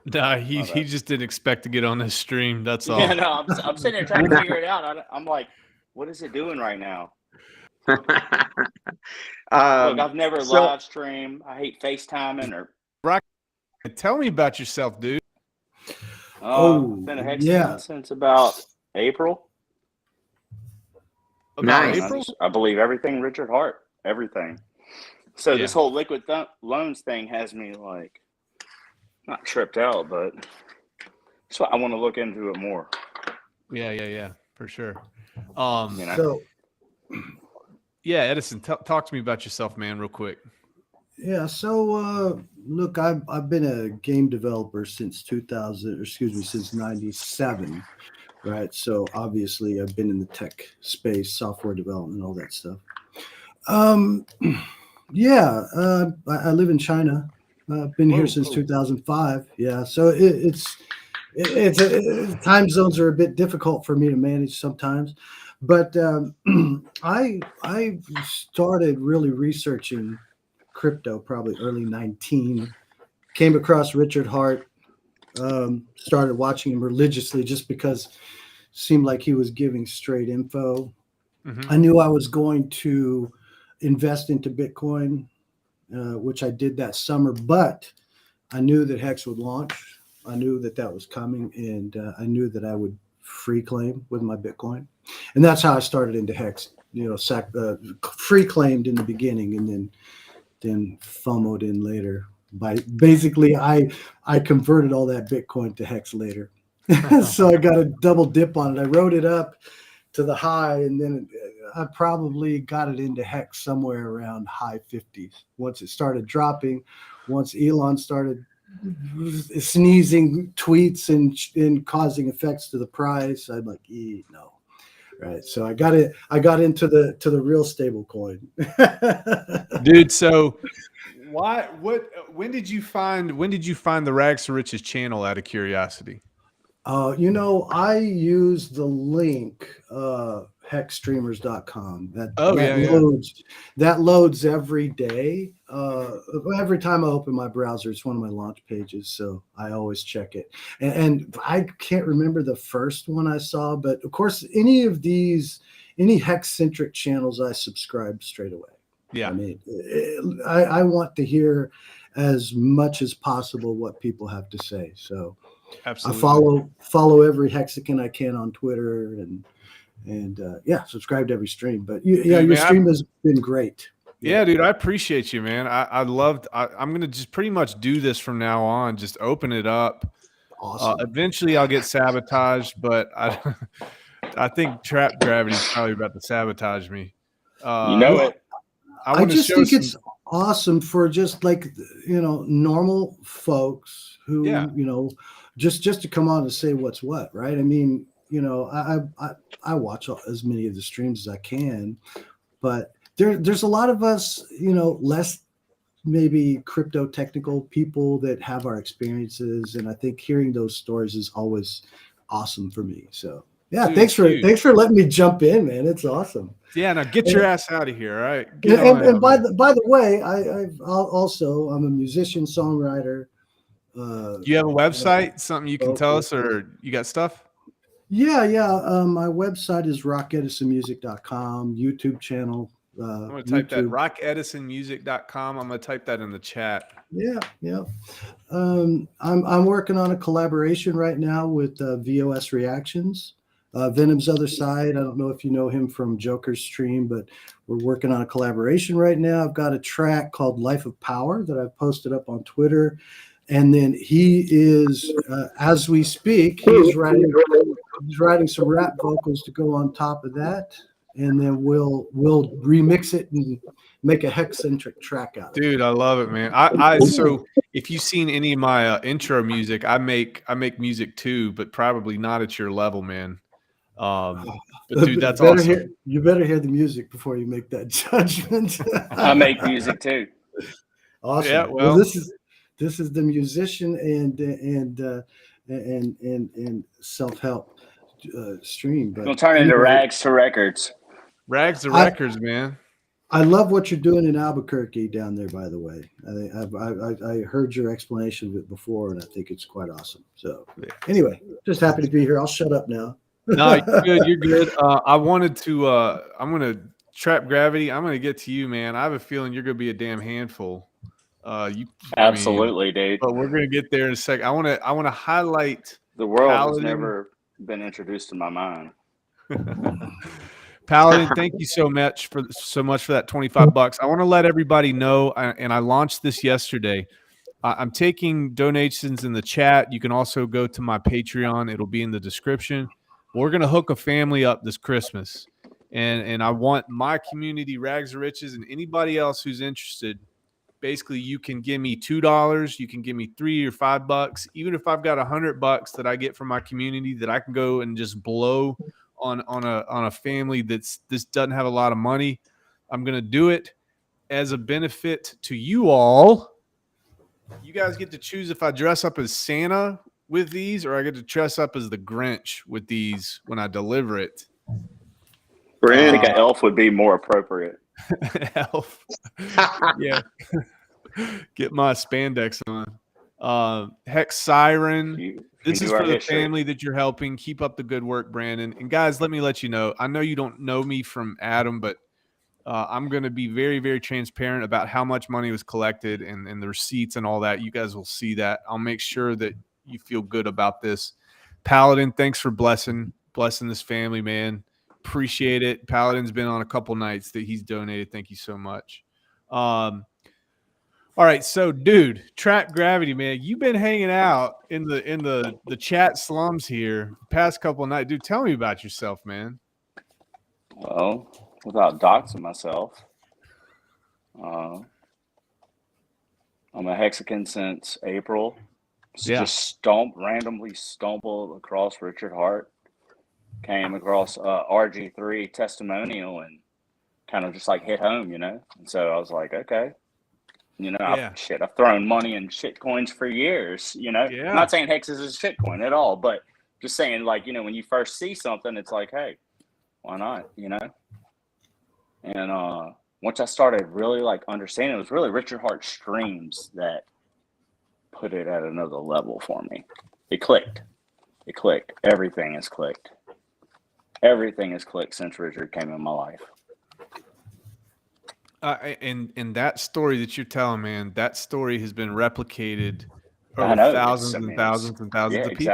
Nah, he My bad. just didn't expect to get on this stream. That's all. Yeah, no, I'm sitting there trying to figure it out. I'm like, what is it doing right now? Look, I've never so- live streamed. I hate FaceTiming or. Tell me about yourself, dude. I've been a hex fan since about April. About Nice. April? I believe everything Richard Hart, everything. So this whole liquid loans thing has me like not tripped out, but so I want to look into it more. Yeah, for sure. So Yeah, Edison, talk to me about yourself, man, real quick. yeah, so look, I've been a game developer since since 97, right? So obviously I've been in the tech space, software development, all that stuff. I live in China. I've been here since 2005. Yeah, so time zones are a bit difficult for me to manage sometimes, but I started really researching crypto probably early 19. Came across Richard Hart, started watching him religiously just because it seemed like he was giving straight info. Mm-hmm. I knew I was going to invest into Bitcoin, which I did that summer, but I knew that Hex would launch. I knew that was coming, and I knew that I would free claim with my Bitcoin. And that's how I started into Hex, free claimed in the beginning and then FOMO'd in later. By basically, I converted all that Bitcoin to Hex later. So I got a double dip on it. I wrote it up to the high, and then I probably got it into Hex somewhere around high 50s. Once it started dropping, once Elon started sneezing tweets and causing effects to the price, I'm like, no. Right. So I got into the real stable coin. Dude, so when did you find the Rags to Riches channel out of curiosity? I use the link hexstreamers.com. That loads every day. Every time I open my browser, it's one of my launch pages, so I always check it. And I can't remember the first one I saw, but of course, any hex-centric channels I subscribe straight away. Yeah, I mean, I want to hear as much as possible what people have to say. So absolutely. I follow every Hexagon I can on Twitter and subscribe to every stream. But your stream has been great. Yeah, dude, I appreciate you, man. I'm going to just pretty much do this from now on. Just open it up. Awesome. Eventually I'll get sabotaged, but I think Trap Gravity's probably about to sabotage me. It. I just think it's awesome for just like, normal folks who, just to come on and say what's what, right? I mean, I watch as many of the streams as I can, but there's a lot of us, less maybe crypto technical people that have our experiences, and I think hearing those stories is always awesome for me. So yeah, dude, thanks for letting me jump in, man. It's awesome. Yeah, now get your ass out of here, all right? And by the way, I'm a musician, songwriter. Do you have a website, something you can tell us, or you got stuff? Yeah. My website is rockedisonmusic.com, YouTube channel. I'm going to type that, rockedisonmusic.com. I'm going to type that in the chat. Yeah. I'm working on a collaboration right now with VOS Reactions. Venom's Other Side. I don't know if you know him from Joker's stream, but we're working on a collaboration right now. I've got a track called Life of Power that I've posted up on Twitter. And then he is, as we speak, he's writing some rap vocals to go on top of that. And then we'll remix it and make a hex-centric track out of it. Dude, I love it, man. So if you've seen any of my intro music, I make music too, but probably not at your level, man. But dude, that's awesome. You better hear the music before you make that judgment. I make music too. Awesome. Yeah, well, this is the musician and self-help stream. But we'll turn into Rags to Records. Rags to Records, man. I love what you're doing in Albuquerque down there, by the way. I heard your explanation of it before, and I think it's quite awesome. So anyway, just happy to be here. I'll shut up now. No, you're good. You're good. I wanted to. I'm gonna trap gravity. I'm gonna get to you, man. I have a feeling you're gonna be a damn handful. Absolutely, dude. But we're gonna get there in a second. I want to highlight The world has Paladin. never been introduced to my mind. Paladin, thank you so much for that $25. I want to let everybody know, and I launched this yesterday. I'm taking donations in the chat. You can also go to my Patreon. It'll be in the description. We're going to hook a family up this Christmas. And I want my community, Rags to Riches, and anybody else who's interested, basically you can give me $2. You can give me $3 or $5. Even if I've got $100 that I get from my community that I can go and just blow on a family this doesn't have a lot of money, I'm going to do it as a benefit to you all. You guys get to choose if I dress up as Santa with these or I get to dress up as the Grinch with these when I deliver it. I think an elf would be more appropriate. Elf. Yeah. Get my spandex on. Hex Siren. This is for the family that you're helping. Keep up the good work, Brandon. And guys, let me let you know. I know you don't know me from Adam, but I'm going to be very, very transparent about how much money was collected and the receipts and all that. You guys will see that. I'll make sure that you feel good about this. Paladin, thanks for blessing this family, man. Appreciate it. Paladin's been on a couple nights that he's donated. Thank you so much. All right, so dude, Trap Gravity, man, you've been hanging out in the chat slums here the past couple of nights. Dude, tell me about yourself, man. Well, without doxing myself, I'm a Hexican since April. So just randomly stumbled across Richard Hart, came across RG3 testimonial and kind of just like hit home, you know? And so I was like, okay. You know, I've thrown money in shit coins for years, you know. I'm not saying Hex is a shit coin at all, but just saying, like, you know, when you first see something, it's like, hey, why not, you know? And once I started really, like, understanding, it was really Richard Hart streams that put it at another level for me. It clicked. Everything has clicked. Everything has clicked since Richard came in my life. And that story that you're telling, man, that story has been replicated over thousands and thousands and thousands of people.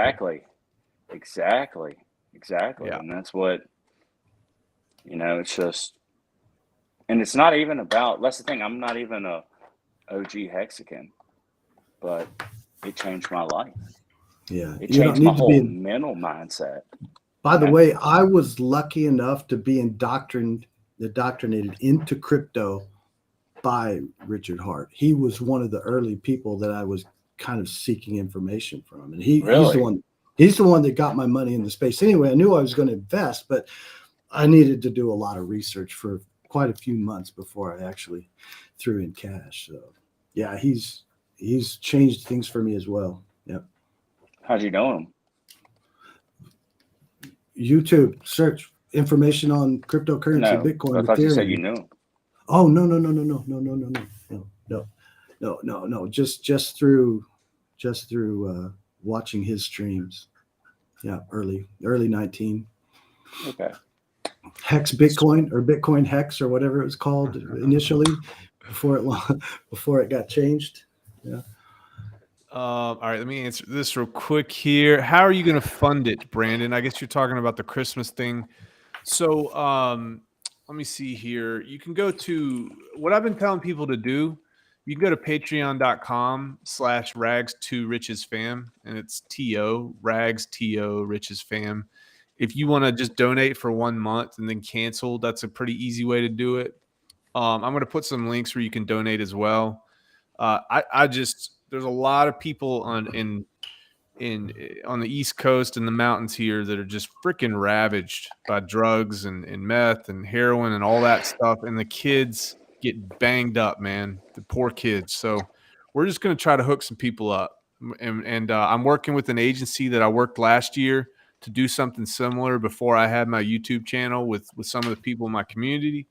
Exactly. Yeah. And that's what, you know, it's just, and it's not even about, that's the thing, I'm not even a OG Hexican, but it changed my life. Yeah. It changed my whole mental mindset. By the way, I was lucky enough to be indoctrinated into crypto by Richard Hart. He was one of the early people that I was kind of seeking information from. And he's the one that got my money in the space. Anyway, I knew I was going to invest, but I needed to do a lot of research for quite a few months before I actually threw in cash. So yeah, he's changed things for me as well. Yep. How'd you know him? YouTube search information on cryptocurrency, Bitcoin. I thought Ethereum. you said you knew. Oh no. Just through watching his streams. Yeah, early 19. Okay. Hex Bitcoin or Bitcoin Hex or whatever it was called initially before it got changed. Yeah. All right, let me answer this real quick here. How are you going to fund it, Brandon? I guess you're talking about the Christmas thing. So let me see here. You can go to what I've been telling people to do. You can go to patreon.com/rags2richesfam, and it's rags richesfam. If you want to just donate for 1 month and then cancel, that's a pretty easy way to do it. I'm going to put some links where you can donate as well. There's a lot of people on the East Coast and the mountains here that are just freaking ravaged by drugs and meth and heroin and all that stuff. And the kids get banged up, man, the poor kids. So we're just going to try to hook some people up. And I'm working with an agency that I worked last year to do something similar before I had my YouTube channel with some of the people in my community.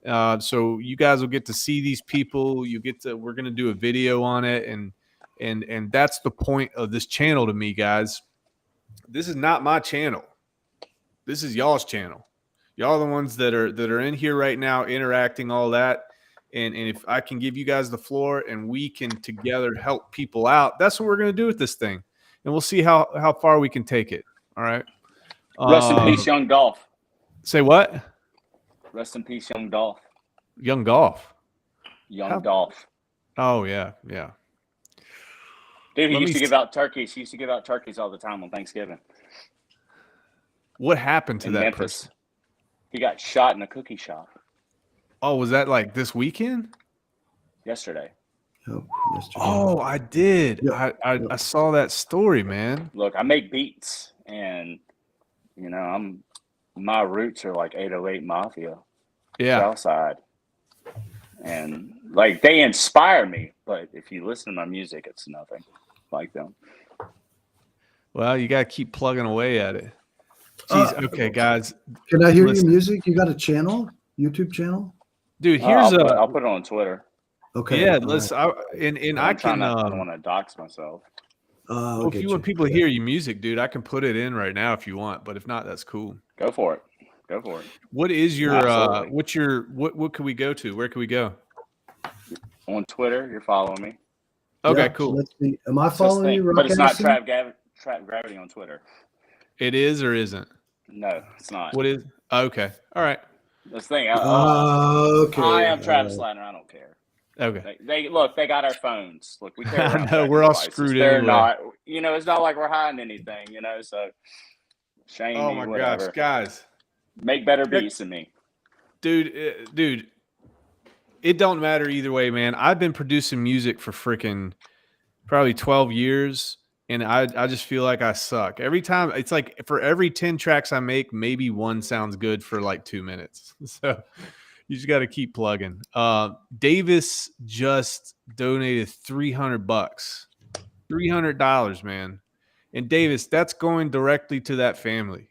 So you guys will get to see these people. We're going to do a video on it. And that's the point of this channel to me, guys. This is not my channel. This is y'all's channel. Y'all are the ones that are in here right now, interacting, all that. And if I can give you guys the floor and we can together help people out, that's what we're going to do with this thing. And we'll see how far we can take it. All right. Rest in peace, Young Dolph. Say what? Rest in peace, Young Dolph. Young Golf. Dolph. Oh, yeah. Yeah. Dude, he used to give out turkeys. He used to give out turkeys all the time on Thanksgiving. What happened to In that Memphis. person? He got shot in a cookie shop. Oh, was that like this weekend? Yesterday. Yesterday. Oh, I did. Yeah. I saw that story, man. Look, I make beats, and my roots are like 808 Mafia, Yeah. Southside, and like they inspire me. But if you listen to my music, it's nothing like them. Well, you got to keep plugging away at it. Jeez. Okay, guys. Can I hear listen. your music? You got a channel, YouTube channel? Dude, here's I'll put it on Twitter. Okay. Yeah, all listen. right. I can. I don't want to dox myself. Well, if you want people to hear your music, dude, I can put it in right now if you want. But if not, that's cool. Go for it. What is your Absolutely. what can we go to? Where can we go? On Twitter, you're following me. Okay, Yeah, cool. Let's see. Am I It's this following thing, you? Rock but it's not Anderson? Trap Gravity on Twitter. It is or isn't? No, it's not. What is? Okay. All right. This thing. Okay. I am Travis Ladner. I don't care. Okay. They look. They got our phones. Look, we carry I around know, tracking we're all devices. screwed They're anyway. not. It's not like we're hiding anything. So shame Oh me. my Whatever. gosh, guys. Make better beats than me. Dude, it don't matter either way, man. I've been producing music for freaking probably 12 years, and I just feel like I suck. Every time, it's like for every 10 tracks I make, maybe one sounds good for like 2 minutes. So you just got to keep plugging. Davis just donated $300. $300, man. And Davis, that's going directly to that family.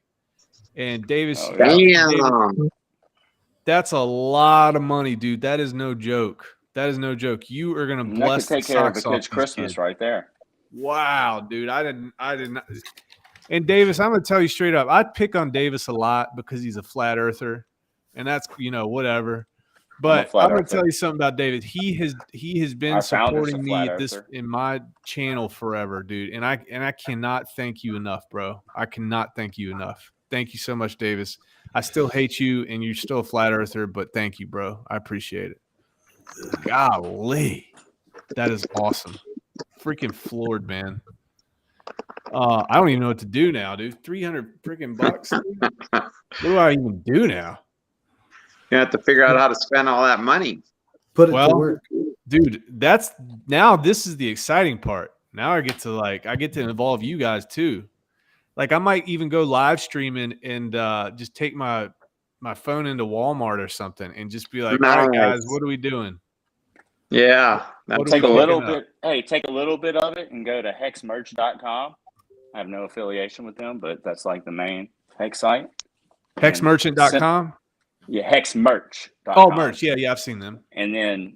And Davis, Oh, yeah. Davis, that's a lot of money, dude. That is no joke. That is no joke. You are gonna bless That could take the care of a socks off kid's these Christmas kids. right there. Wow, dude. I did not. And Davis, I'm gonna tell you straight up, I'd pick on Davis a lot because he's a flat earther, and that's whatever. But I'm gonna tell you something about David. He has been Our founder's a supporting me flat at this earther. in my channel forever, dude. And I cannot thank you enough, bro. I cannot thank you enough. Thank you so much, Davis. I still hate you, and you're still a flat earther, but thank you, bro. I appreciate it. Golly, that is awesome. Freaking floored, man. I don't even know what to do now, dude. 300 freaking bucks. What do I even do now? You have to figure out how to spend all that money. Put it to work. Dude, this is the exciting part. Now I get to involve you guys too. Like I might even go live streaming and just take my phone into Walmart or something and just be like, all right, guys, what are we doing? Yeah. Take a little bit. Hey, take a little bit of it and go to hexmerch.com. I have no affiliation with them, but that's like the main Hex site. Hexmerchant.com? Yeah, hexmerch.com. Oh, merch. Yeah, I've seen them. And then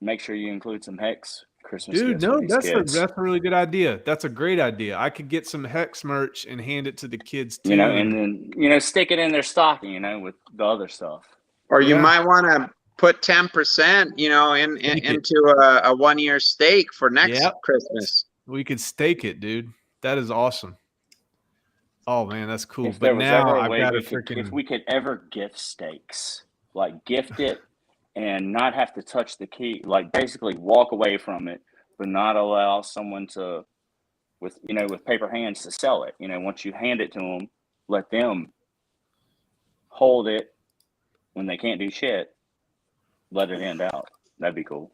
make sure you include some Hex Christmas Dude, gifts no, for these that's kids. a really good idea. That's a great idea. I could get some Hex merch and hand it to the kids too. And then stick it in their stocking, with the other stuff. Or you might want to put 10%, into a 1-year stake for next Christmas. We could stake it, dude. That is awesome. Oh man, that's cool. If there But was now ever a I've way got to if we could ever gift stakes, like gift it and not have to touch the key, like basically walk away from it, but not allow someone to, with paper hands to sell it. Once you hand it to them, let them hold it when they can't do shit. Let it hand out. That'd be cool,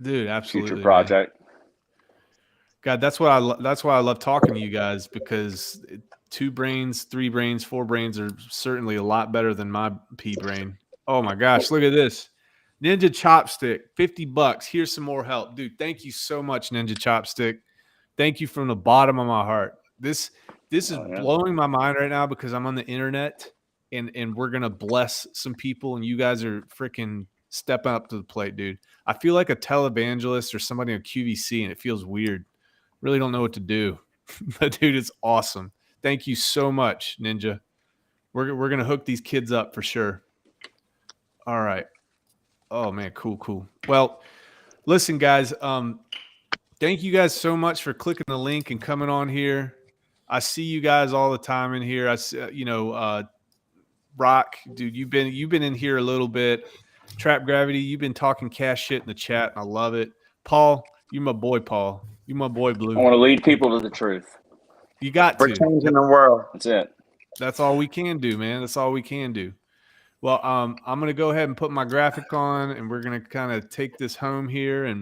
dude. Absolutely, future project. Man. God, that's why I love talking to you guys, because 2 brains, 3 brains, 4 brains are certainly a lot better than my pea brain. Oh my gosh, look at this. Ninja Chopstick, $50. Here's some more help. Dude, thank you so much, Ninja Chopstick. Thank you from the bottom of my heart. This is blowing my mind right now because I'm on the internet and we're gonna bless some people, and you guys are freaking stepping up to the plate, dude. I feel like a televangelist or somebody on QVC, and it feels weird. Really don't know what to do. But dude, it's awesome. Thank you so much, Ninja. We're gonna hook these kids up for sure. All right. Oh man, cool. Well, listen, guys. Thank you guys so much for clicking the link and coming on here. I see you guys all the time in here. I see, Rock, dude, you've been in here a little bit. Trap Gravity, you've been talking cash shit in the chat, and I love it. Paul, you my boy, Paul. You my boy, Blue. I want to lead people to the truth. You got We're to. changing the world. That's it. That's all we can do, man. That's all we can do. Well, I'm gonna go ahead and put my graphic on, and we're gonna kind of take this home here.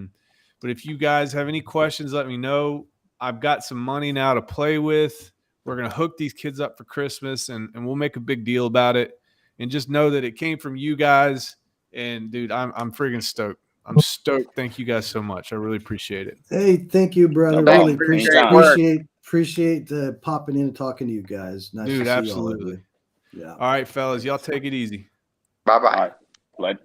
But if you guys have any questions, let me know. I've got some money now to play with. We're gonna hook these kids up for Christmas, and we'll make a big deal about it. And just know that it came from you guys. And dude, I'm friggin' stoked. I'm stoked. Thank you guys so much. I really appreciate it. Hey, thank you, brother. No Really problem. appreciate popping in and talking to you guys. Nice Dude, to see absolutely. all of you. Yeah. All right, fellas, y'all take it easy. Bye bye. All right. Let